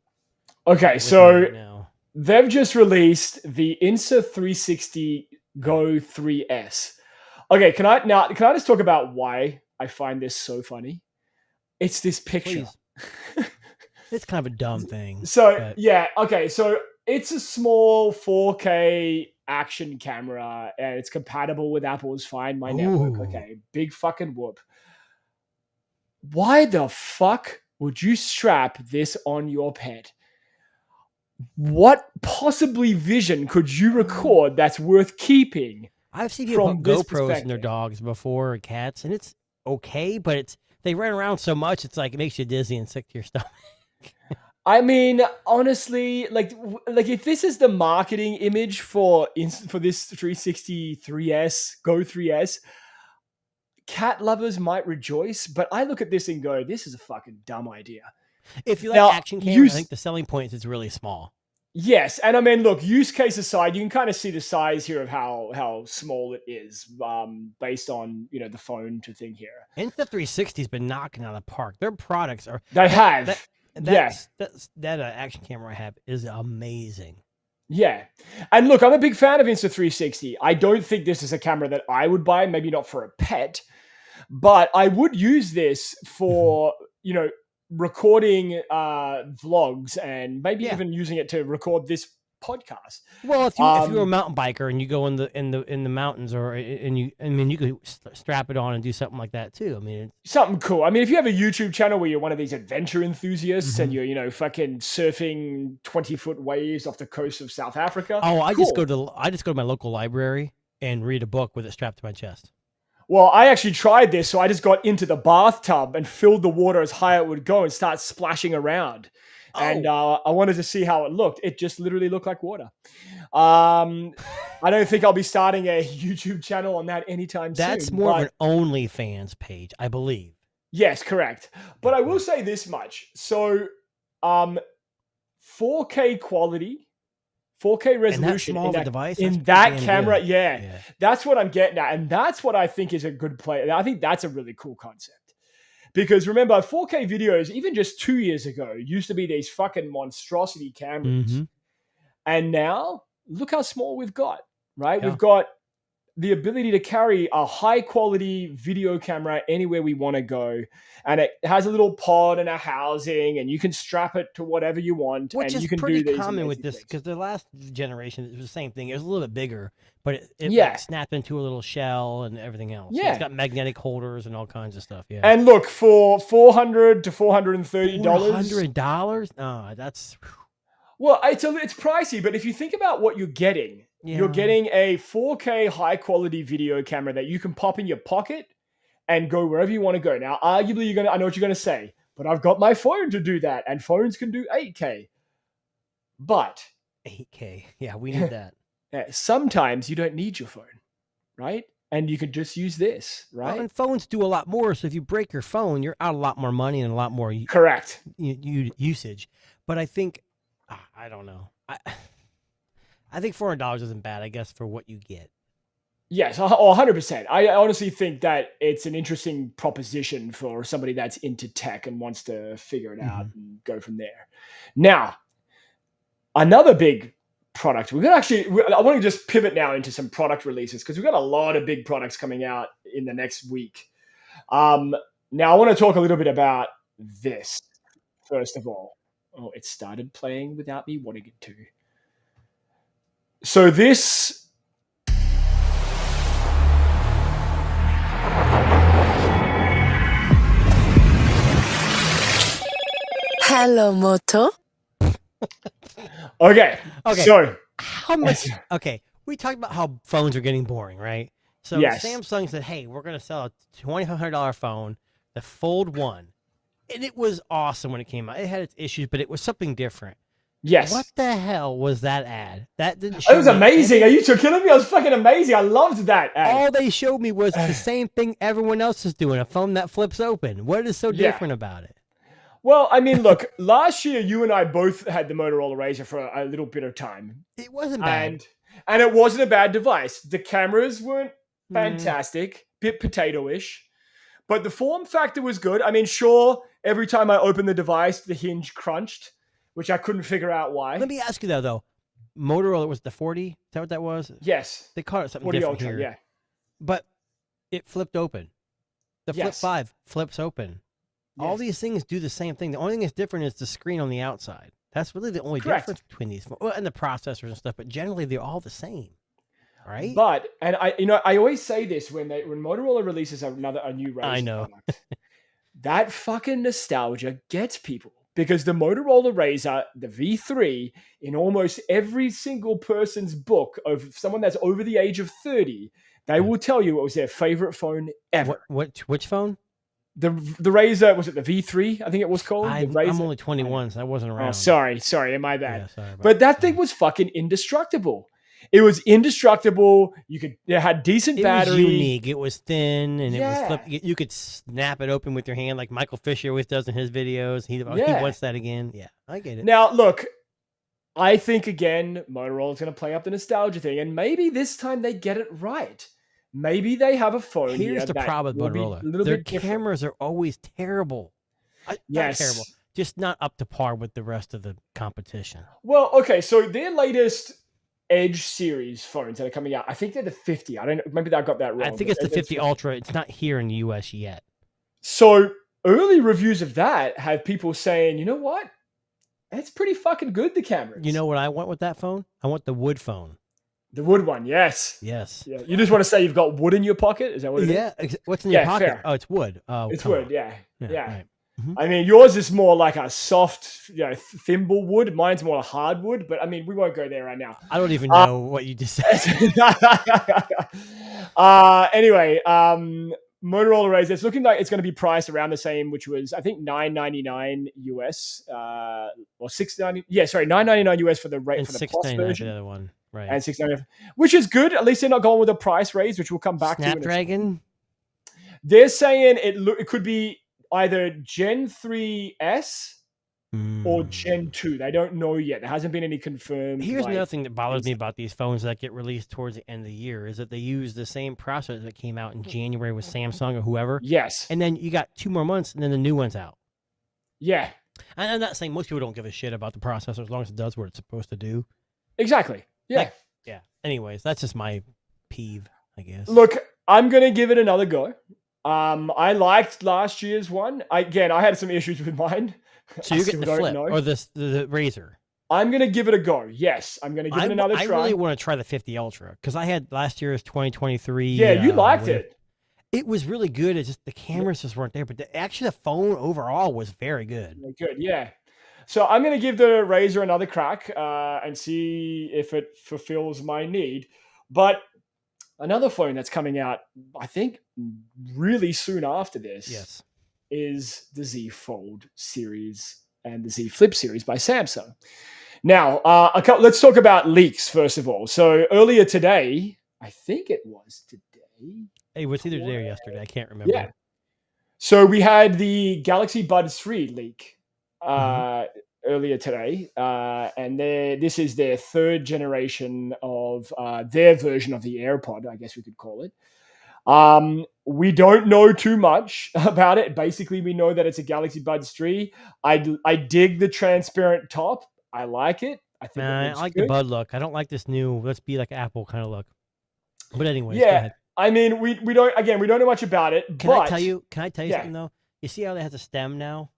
Okay, so they've just released the Insta360 Go 3S. Okay, can I just talk about why I find this so funny? It's this picture. It's kind of a dumb thing. So okay, so it's a small 4K action camera and it's compatible with Apple's Find My Network. Okay, big fucking whoop. Why the fuck would you strap this on your pet? What possibly vision could you record that's worth keeping? I've seen people put GoPros in their dogs before, or cats, and it's okay, but they run around so much, it's like it makes you dizzy and sick to your stomach. I mean, honestly, like if this is the marketing image for this 360 3S, Go 3S, cat lovers might rejoice, but I look at this and go, this is a fucking dumb idea. If you like action camera, I think the selling point is it's really small. Yes, and I mean, look, use case aside, you can kind of see the size here of how small it is, based on the phone to thing here. Insta360's been knocking out of the park. Their products are that action camera I have is amazing. Yeah, and look, I'm a big fan of Insta360. I don't think this is a camera that I would buy, maybe not for a pet, but I would use this for recording vlogs and maybe even using it to record this podcast. Well, if you're a mountain biker and you go in the mountains, you could strap it on and do something like that too. I mean, something cool. I mean, if you have a YouTube channel where you're one of these adventure enthusiasts and you're fucking surfing 20-foot waves off the coast of South Africa. Oh, I just go to my local library and read a book with it strapped to my chest. Well, I actually tried this, so I just got into the bathtub and filled the water as high as it would go and start splashing around. Oh. And I wanted to see how it looked. It just literally looked like water. I don't think I'll be starting a YouTube channel on that anytime soon. That's more of an OnlyFans page, I believe. Yes, correct. But I will say this much. So 4K quality, 4K resolution in that camera, that's what I'm getting at. And that's what I think is a good play. I think that's a really cool concept. Because remember, 4K videos, even just 2 years ago, used to be these fucking monstrosity cameras. And now, look how small we've got. right? Yeah. We've got the ability to carry a high quality video camera anywhere we want to go. And it has a little pod and a housing, and you can strap it to whatever you want. Which and is you can pretty do these common with amazing this, things. because the last generation, it was the same thing. It was a little bit bigger, but it Yeah. like snapped into a little shell and everything else. Yeah. It's got magnetic holders and all kinds of stuff. Yeah. And look, for $400 to $430, $400? No, that's well, it's pricey, but if you think about what you're getting, you're Yeah. getting a 4K high quality video camera that you can pop in your pocket and go wherever you want to go. Now, arguably, I know what you're gonna say, but I've got my phone to do that, and phones can do 8K. But 8K. Yeah, we need that. sometimes you don't need your phone, right? And you can just use this, Well, right? and phones do a lot more. So if you break your phone, you're out a lot more money and a lot more Correct. usage. But I think, I don't know. I think $400 isn't bad, I guess, for what you get. Yes, 100%. I honestly think that it's an interesting proposition for somebody that's into tech and wants to figure it out and go from there. Now, another big product. I want to just pivot now into some product releases because we've got a lot of big products coming out in the next week. Now, I want to talk a little bit about this, first of all. Oh, it started playing without me wanting it to. So this... Hello, Moto. Okay. So how much? Okay, we talked about how phones are getting boring, right? So Yes. Samsung said, "Hey, we're going to sell a $2,500 phone, the Fold 1," and it was awesome when it came out. It had its issues, but it was something different. yes. What the hell was that ad? That didn't. Show It was me amazing. Are anything. you killing me? It was fucking amazing. I loved that ad. All they showed me was the same thing everyone else is doing, a phone that flips open. What is so Yeah. different about it? Well, I mean, look, last year you and I both had the Motorola Razr for a little bit of time. It wasn't bad. And it wasn't a bad device. The cameras weren't Mm. fantastic, bit potato-ish, but the form factor was good. I mean, sure, every time I opened the device, the hinge crunched, which I couldn't figure out why. Let me ask you though, Motorola was the 40? Is that what that was? Yes. They called it something 40 different Ultra, here. yeah. But it flipped open. The Flip Yes. 5 flips open. All Yes. these things do the same thing. The only thing that's different is the screen on the outside. That's really the only Correct. difference between these. Well, and the processors and stuff, but generally they're all the same, right? But I always say this when Motorola releases a new Razr I know. product, that fucking nostalgia gets people because the Motorola Razr, the V3, in almost every single person's book of someone that's over the age of 30, they will tell you it was their favorite phone ever. Which phone? The Razr, was it the V3? I think it was called. I'm the Razr? only 21, so I wasn't around. Oh, sorry, my bad. Yeah, sorry about But that thing was fucking indestructible. It was indestructible. It had decent It battery. was unique. It was thin, and it was Yeah. flip. You could snap it open with your hand, like Michael Fisher always does in his videos. He Yeah. wants that again. Yeah, I get it. Now, look, I think again, Motorola's going to play up the nostalgia thing, and maybe this time they get it right. Maybe they have a phone. Here's here the that problem with will be Motorola. a little Their bit different. cameras are always terrible. Not Yes. terrible. Just not up to par with the rest of the competition. Well, okay, so their latest Edge series phones that are coming out, I think they're the 50. I don't know. Maybe I got that wrong. I think but it's the 50 Ultra. It's not here in the US yet. So early reviews of that have people saying, you know what? It's pretty fucking good, the cameras. You know what I want with that phone? I want the wood phone. The wood one, yes. Yes. Yeah. You just want to say you've got wood in your pocket? Is that what it is? Yeah. What's in your Yeah, pocket? fair. Oh, it's wood. Oh, It's come wood, on. yeah. Right. I mean, yours is more like a soft, thimble wood. Mine's more hardwood, but I mean, we won't go there right now. I don't even know what you just said. Anyway, Motorola Razr, it's looking like it's going to be priced around the same, which was, I think, $999 US, or $690. Yeah, sorry, $999 US for the rate And for the Plus $699 version, the other one. Right. and $699, which is good. At least they're not going with a price raise, which we'll come back to. Snapdragon? They're saying it could be either Gen 3S or Gen 2. They don't know yet. There hasn't been any confirmed. Here's another thing that bothers me about these phones that get released towards the end of the year is that they use the same processor that came out in January with Samsung or whoever. Yes. And then you got 2 more months and then the new one's out. Yeah. And I'm not saying most people don't give a shit about the processor as long as it does what it's supposed to do. Exactly. Yeah. Like, Yeah. Anyways, that's just my peeve, I guess. Look, I'm going to give it another go. I liked last year's one. I had some issues with mine. So you're getting the Flip or the Razor? I'm going to give it a go. Yes, I'm going to give it another try. I really want to try the 50 Ultra because I had last year's 2023. Yeah, you liked it. It was really good. It's just the cameras just weren't there, but actually the phone overall was very good. Good, yeah. So I'm going to give the Razor another crack and see if it fulfills my need. But another phone that's coming out, I think, really soon after this is the Z Fold series and the Z Flip series by Samsung. Now, let's talk about leaks, first of all. So earlier today, I think it was today. It was either today or yesterday. I can't remember. Yeah. So we had the Galaxy Buds 3 leak earlier today. And this is their third generation of their version of the AirPod, I guess we could call it. We don't know too much about it. Basically, we know that it's a Galaxy Buds 3. I dig the transparent top. I like it. I think I like the Bud look. I don't like this new let's be like Apple kind of look. But anyways, go ahead. I mean, we don't know much about it. Can I tell you something though? You see how it has a stem now?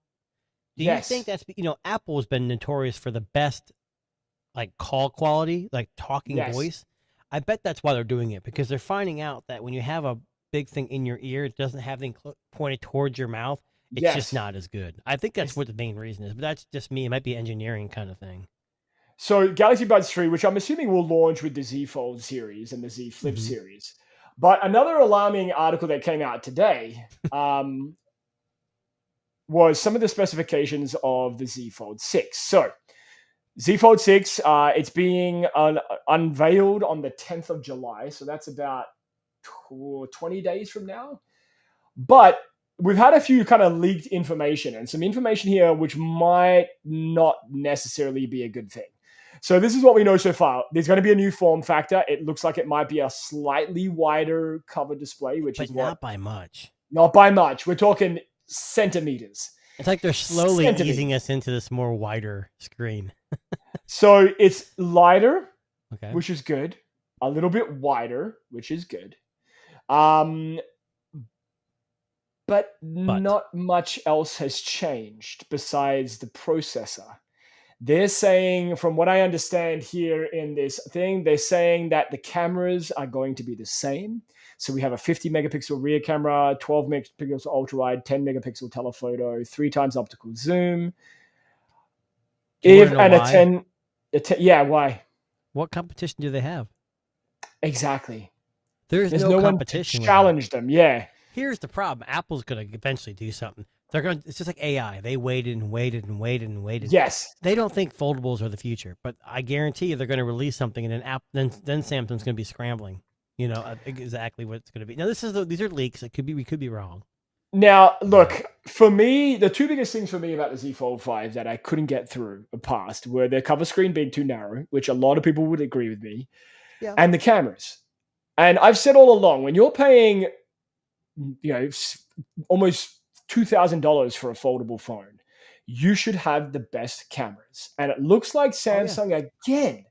Do you think that's Apple has been notorious for the best like call quality, like talking voice? I bet that's why they're doing it because they're finding out that when you have a big thing in your ear, it doesn't have anything pointed towards your mouth. It's just not as good. I think that's what the main reason is, but that's just me. It might be an engineering kind of thing. So Galaxy Buds 3, which I'm assuming will launch with the Z Fold series and the Z Flip series. But another alarming article that came out today was some of the specifications of the Z Fold 6. So Z Fold 6, it's being unveiled on the 10th of July. So that's about 20 days from now. But we've had a few kind of leaked information and some information here which might not necessarily be a good thing. So this is what we know so far. There's going to be a new form factor. It looks like it might be a slightly wider cover display, but not by much. Not by much. We're talking centimeters. It's like they're slowly easing us into this more wider screen. So it's lighter, which is good. A little bit wider, which is good. But not much else has changed besides the processor. They're saying, from what I understand here in this thing, they're saying that the cameras are going to be the same. So we have a 50 megapixel rear camera, 12 megapixel ultra wide, 10 megapixel telephoto, 3 times optical zoom. Why? Why? What competition do they have? Exactly. There's no competition. One to challenge them. Yeah. Here's the problem. Apple's going to eventually do something. It's just like AI. They waited and waited and waited and waited. Yes. They don't think foldables are the future, but I guarantee you they're going to release something, and then Samsung's going to be scrambling. Exactly what it's going to be. Now these are leaks. We could be wrong. Now, look, for me, the two biggest things for me about the Z Fold 5 that I couldn't get through past were the cover screen being too narrow, which a lot of people would agree with me, and the cameras. And I've said all along, when you're paying, almost $2,000 for a foldable phone, you should have the best cameras. And it looks like Samsung again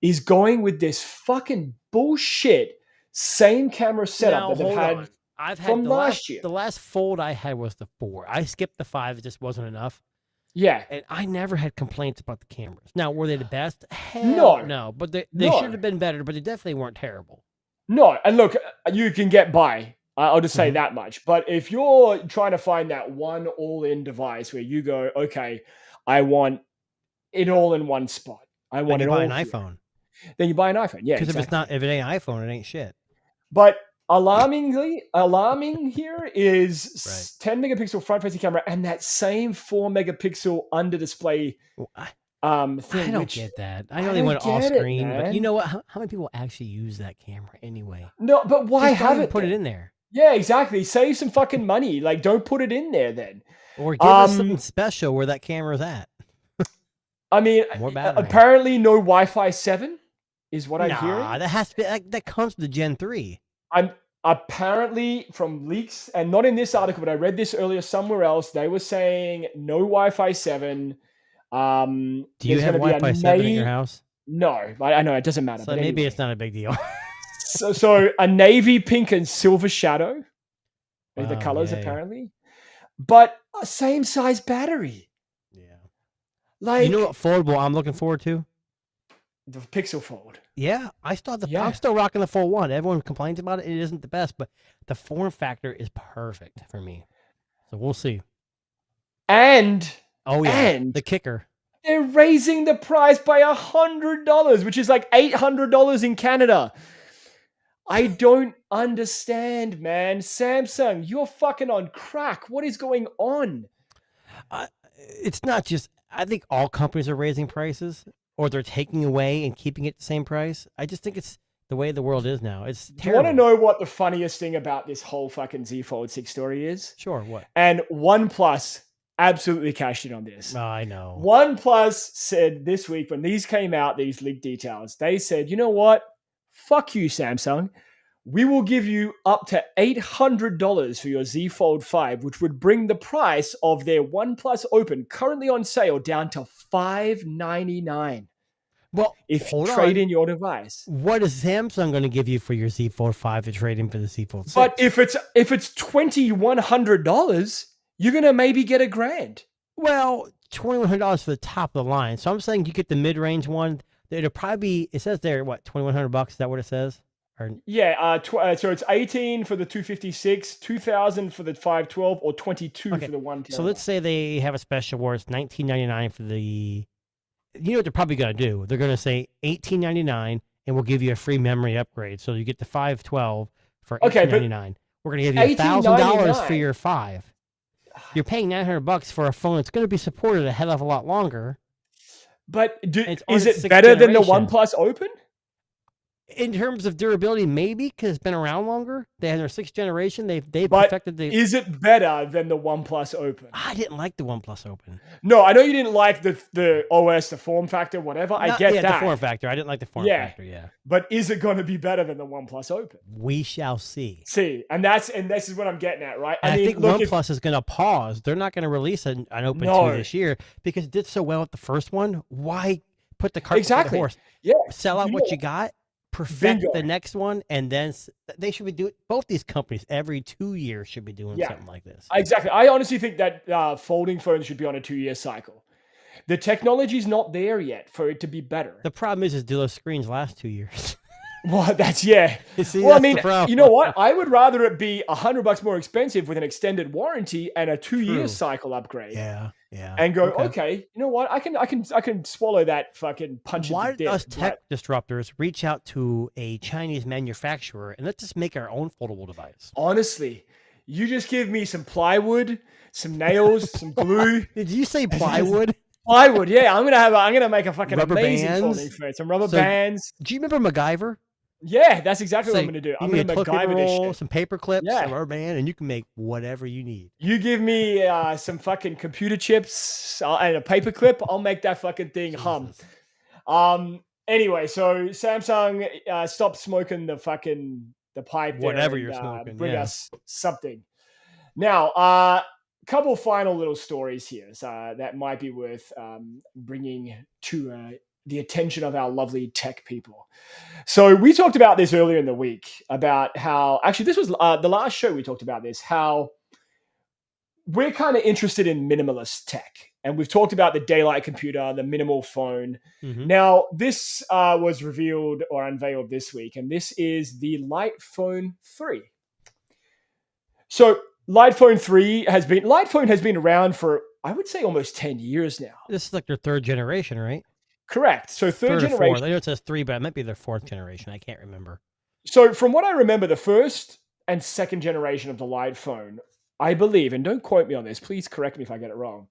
is going with this fucking bullshit same camera setup that they've had. I've had from last year. The last Fold I had was the 4. I skipped the 5; it just wasn't enough. Yeah, and I never had complaints about the cameras. Now, were they the best? Hell no. But they should have been better. But they definitely weren't terrible. No, and look, you can get by. I'll just say that much. But if you're trying to find that one all-in device where you go, okay, I want it all in one spot. I want it all. Then you buy an iPhone. Then you buy an iPhone. Yeah, because if it ain't iPhone, it ain't shit. But alarming here is 10 megapixel front-facing camera and that same 4 megapixel under display. Thing, I don't get that. I know they went off screen, but you know what? How many people actually use that camera anyway? No, but why have it? Put it in there. Yeah, exactly. Save some fucking money. Like, don't put it in there then. Or give us something special where that camera's at. I mean, apparently no Wi-Fi 7 is what I'm hearing. That has to be. That comes with the Gen 3. I'm apparently from leaks, and not in this article, but I read this earlier somewhere else. They were saying no Wi-Fi 7. Do you have Wi-Fi 7 in your house? No, I know it doesn't matter. So but maybe anyway. it's not a big deal. so a navy pink and silver shadow, the colors yay. apparently, but a same size battery. Yeah. Like, you know what foldable I'm looking forward to? The Pixel Fold. Yeah, I'm still rocking the Fold 1. Everyone complains about it. It isn't the best, but the form factor is perfect for me. So we'll see. And the kicker. They're raising the price by $100, which is like $800 in Canada. I don't understand, man. Samsung, you're fucking on crack. What is going on? It's not just, I think all companies are raising prices, or they're taking away and keeping it the same price. I just think it's the way the world is now. It's terrible. Do you want to know what the funniest thing about this whole fucking Z Fold 6 story is? Sure, what? And OnePlus absolutely cashed in on this. I know. OnePlus said this week when these came out, these leaked details, they said, you know what? Fuck you, Samsung. We will give you up to $800 for your Z Fold 5, which would bring the price of their OnePlus Open currently on sale down to $599. Well, if you trade in your device. What is Samsung going to give you for your Z Fold 5 to trade in for the Z Fold 6? But if it's $2,100, you're going to maybe get $1,000. Well, $2,100 for the top of the line. So I'm saying you get the mid-range one. It'll probably be, it says there, what, $2,100? Is that what it says? Yeah, so it's 18 for the 256, 2,000 for the 512, or 22 for the 1 terabyte. So let's say they have a special where it's $19.99 for the. You know what they're probably going to do? They're going to say $18.99, and we'll give you a free memory upgrade. So you get the 512 for $18.99. We're going to give you $1,000 for your 5. You're paying $900 for a phone that's going to be supported a hell of a lot longer. But is it better than the OnePlus Open? In terms of durability, maybe, because it's been around longer. They had their 6th generation. They've perfected the. Is it better than the OnePlus Open? I didn't like the OnePlus Open. No, I know you didn't like the OS, the form factor, whatever. I get that. The form factor. I didn't like the form factor. Yeah. But is it going to be better than the OnePlus Open? We shall see. And this is what I'm getting at, right? I think OnePlus is going to pause. They're not going to release an Open 2 this year because it did so well at the first one. Why put the cart before the horse? Yeah. Sell out what you got. Perfect the next one, and then they should be doing. Both these companies every 2 years should be doing something like this. Exactly. I honestly think that folding phones should be on a 2-year cycle. The technology's not there yet for it to be better. The problem is do those screens last 2 years? Well, that's well, I mean, you know what? I would rather it be $100 more expensive with an extended warranty and a 2-year cycle upgrade. Yeah. And go, okay, you know what? I can swallow that fucking punch. Why don't us tech disruptors reach out to a Chinese manufacturer and let's just make our own foldable device? Honestly, you just give me some plywood, some nails, some glue. Did you say plywood? Plywood, yeah. I'm gonna make a fucking rubber amazing bands? folding phone. Some rubber bands. Do you remember MacGyver? Yeah, that's exactly what I'm going to do. I'm going to MacGyver this shit. Some paper clips, some rubber band, and you can make whatever you need. You give me some fucking computer chips and a paper clip, I'll make that fucking thing hum. Anyway, so Samsung, stop smoking the pipe. Whatever you're smoking. Bring us something. Now, couple final little stories here that might be worth bringing to the attention of our lovely tech people. So we talked about this earlier in the week about how, actually this was the last show we talked about this, how we're kind of interested in minimalist tech. And we've talked about the daylight computer, the minimal phone. Mm-hmm. Now, this was revealed or unveiled this week, and this is the Light Phone 3. So Light Phone has been around for, I would say, almost 10 years now. This is like their 3rd generation, right? Correct. So third generation. I know it says 3, but it might be their 4th generation. I can't remember. So from what I remember, the 1st and 2nd generation of the Light Phone, I believe, and don't quote me on this, please correct me if I get it wrong,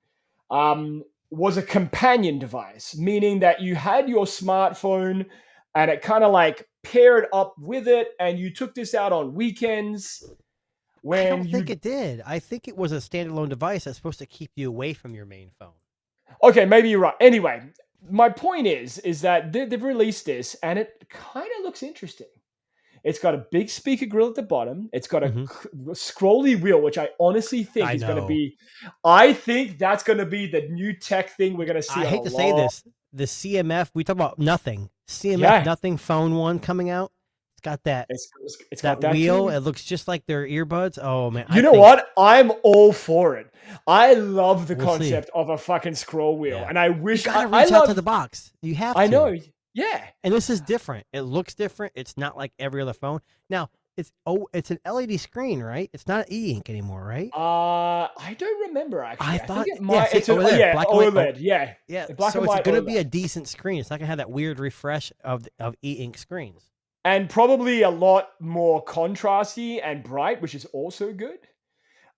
was a companion device, meaning that you had your smartphone and it kind of like paired up with it, and you took this out on weekends. I don't think it did. I think it was a standalone device that's supposed to keep you away from your main phone. Okay, maybe you're right. Anyway, my point is that they've released this, and it kind of looks interesting. It's got a big speaker grill at the bottom. It's got a scrolly wheel, which I honestly think is going to be. I think that's going to be the new tech thing we're going to see. I hate to say this. the CMF. We talk about nothing. CMF nothing phone 1 coming out. It's got that. It's got that wheel. too. It looks just like their earbuds. Oh man! You know what? I'm all for it. I love the concept of a fucking scroll wheel, and I wish you gotta reach out to the box. You have to. I know. Yeah. And this is different. It looks different. It's not like every other phone. Now, it's an LED screen, right? It's not e-ink anymore, right? I don't remember actually. I thought think it might. It's black OLED. White, yeah. Black and white. It's going to be a decent screen. It's not going to have that weird refresh of e-ink screens. And probably a lot more contrasty and bright, which is also good.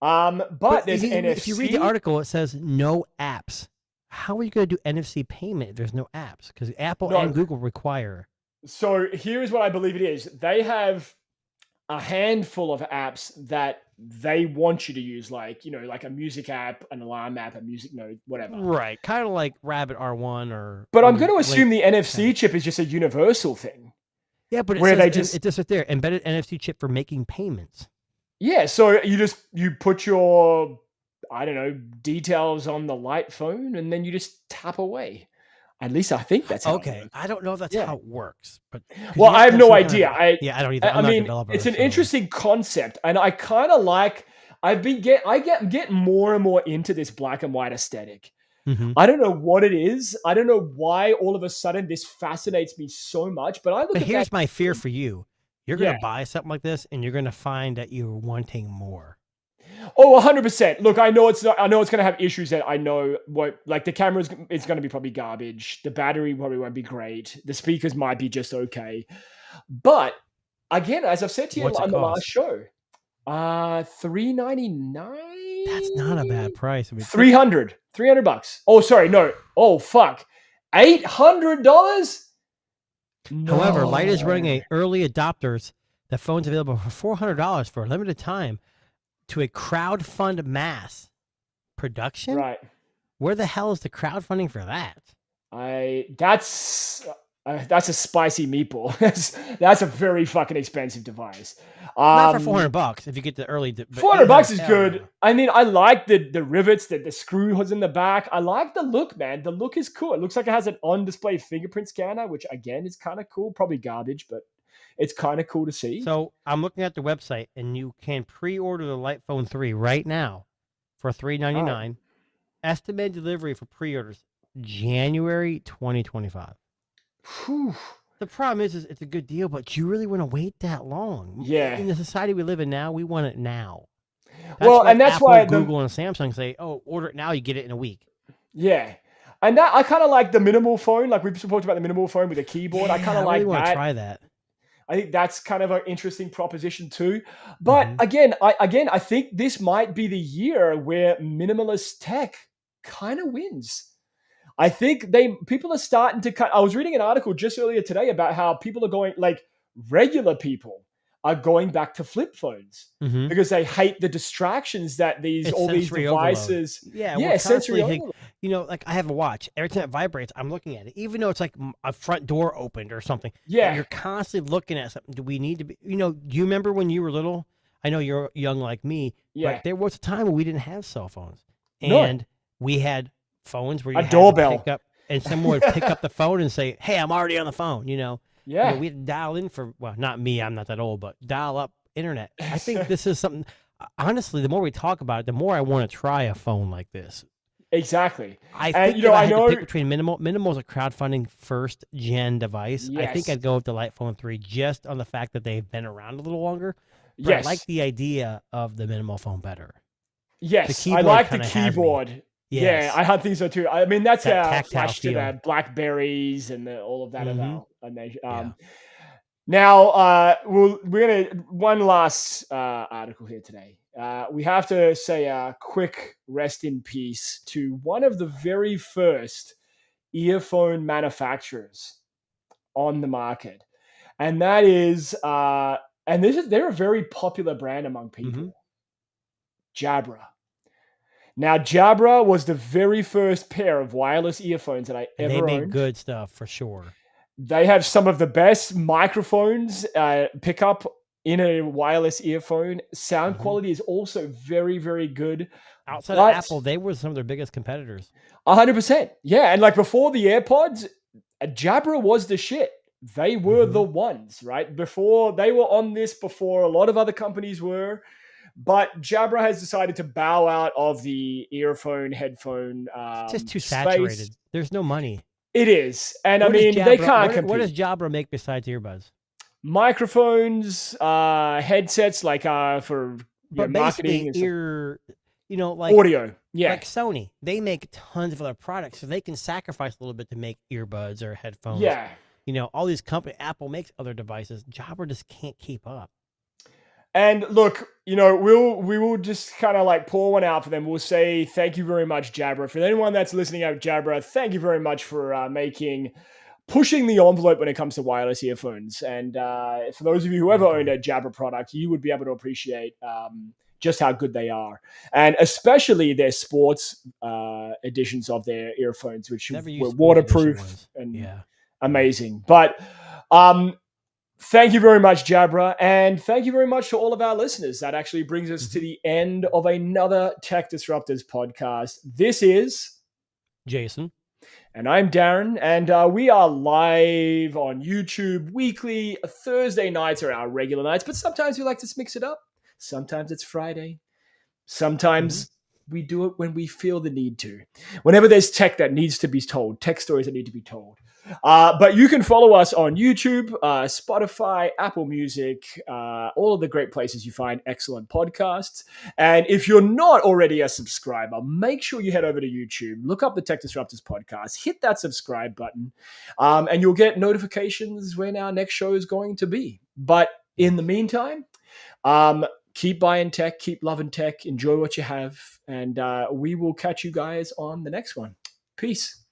But there's NFC. If you read the article, it says no apps. How are you going to do NFC payment if there's no apps? Because Apple and Google require. So here's what I believe it is. They have a handful of apps that they want you to use, like a music app, an alarm app, a music note, whatever. Right, kind of like Rabbit R1 or. But I'm going to assume the NFC chip is just a universal thing. Yeah, but it just right there, embedded NFC chip for making payments. Yeah, so you put your details on the light phone, and then you just tap away. At least I think that's how it works. I don't know if that's how it works, but I have no idea. I don't either. I'm not a developer, it's an interesting concept, and I kind of like. I get more and more into this black and white aesthetic. Mm-hmm. I don't know what it is. I don't know why all of a sudden this fascinates me so much. But here's my fear for you: you're going to buy something like this, and you're going to find that you're wanting more. Oh, 100%. Look, I know it's going to have issues that I know the camera is going to be probably garbage. The battery probably won't be great. The speakers might be just okay. But again, as I've said to you on the last show, $399. That's not a bad price. I mean, $300. Oh, sorry, no. Oh, fuck. $800. No. However, Light is running a early adopters. The phone's available for $400 for a limited time to a crowdfund mass production. Right. Where the hell is the crowdfunding for that? That's a spicy meatball. That's a very fucking expensive device. Not for $400 if you get the early. $400 is good. I mean, I like the rivets, the screw hoods in the back. I like the look, man. The look is cool. It looks like it has an on-display fingerprint scanner, which again is kind of cool. Probably garbage, but it's kind of cool to see. So I'm looking at the website, and you can pre-order the Light Phone 3 right now for $399. Oh. Estimated delivery for pre-orders January 2025. Whew. The problem is it's a good deal, but you really want to wait that long? Yeah. In the society we live in now, we want it now. That's why Google and Samsung say, "Oh, order it now, you get it in a week." Yeah. And that I kind of like the minimal phone. Like we've talked about the minimal phone with a keyboard. Yeah, I kind of like really want that. to try that. I think that's kind of an interesting proposition too. But again, I think this might be the year where minimalist tech kind of wins. I think people are starting to cut. I was reading an article just earlier today about how people are going, like regular people are going back to flip phones because they hate the distractions that these devices. Overload. Yeah, sensory overload. Like I have a watch. Every time it vibrates, I'm looking at it, even though it's like a front door opened or something. Yeah, you're constantly looking at something. Do we need to be? Do you remember when you were little? I know you're young like me. Yeah, but there was a time when we didn't have cell phones, and we had phones where you a had doorbell to pick up, and someone would pick up the phone and say, "Hey, I'm already on the phone." Yeah, we had to dial in for not me. I'm not that old, but dial up internet. I think this is something. Honestly, the more we talk about it, the more I want to try a phone like this. Exactly. I think I had to pick between Minimal. Minimal is a crowdfunding first gen device. Yes. I think I'd go with the Light Phone 3 just on the fact that they've been around a little longer. But I like the idea of the Minimal phone better. Yes, I like the keyboard. Yes. Yeah, I think so too. I mean, that's flash to the Blackberries and all of that. Now, we're gonna one last article here today. We have to say a quick rest in peace to one of the very first earphone manufacturers on the market, and that is they're a very popular brand among people. Jabra. Now, Jabra was the very first pair of wireless earphones that I ever owned. They make good stuff for sure. They have some of the best microphones pickup in a wireless earphone. Sound quality is also very, very good. Outside of Apple, they were some of their biggest competitors. 100%. Yeah. And like before the AirPods, Jabra was the shit. They were the ones, right? Before they were on this, before a lot of other companies were. But Jabra has decided to bow out of the earphone, headphone. It's just too saturated. There's no money. It is. And they can't compete. What does Jabra make besides earbuds? Microphones, headsets, like for marketing. Like audio. Yeah. Like Sony. They make tons of other products, so they can sacrifice a little bit to make earbuds or headphones. Yeah. All these companies, Apple makes other devices. Jabra just can't keep up. And look, we will just kind of like pour one out for them. We'll say thank you very much, Jabra. For anyone that's listening out, Jabra, thank you very much for pushing the envelope when it comes to wireless earphones. And for those of you who ever owned a Jabra product, you would be able to appreciate just how good they are, and especially their sports editions of their earphones, which were waterproof and amazing. But thank you very much, Jabra, and thank you very much to all of our listeners. That actually brings us to the end of another Tech Disruptors podcast. This is Jason. And I'm Darren, and we are live on YouTube weekly. Thursday nights are our regular nights, but sometimes we like to mix it up. Sometimes it's Friday. Sometimes we do it when we feel the need to. Whenever there's tech that needs to be told, tech stories that need to be told. But you can follow us on YouTube, Spotify, Apple Music, all of the great places you find excellent podcasts. And if you're not already a subscriber, make sure you head over to YouTube, look up the Tech Disruptors podcast, hit that subscribe button, and you'll get notifications when our next show is going to be. But in the meantime, keep buying tech, keep loving tech, enjoy what you have, and we will catch you guys on the next one. Peace.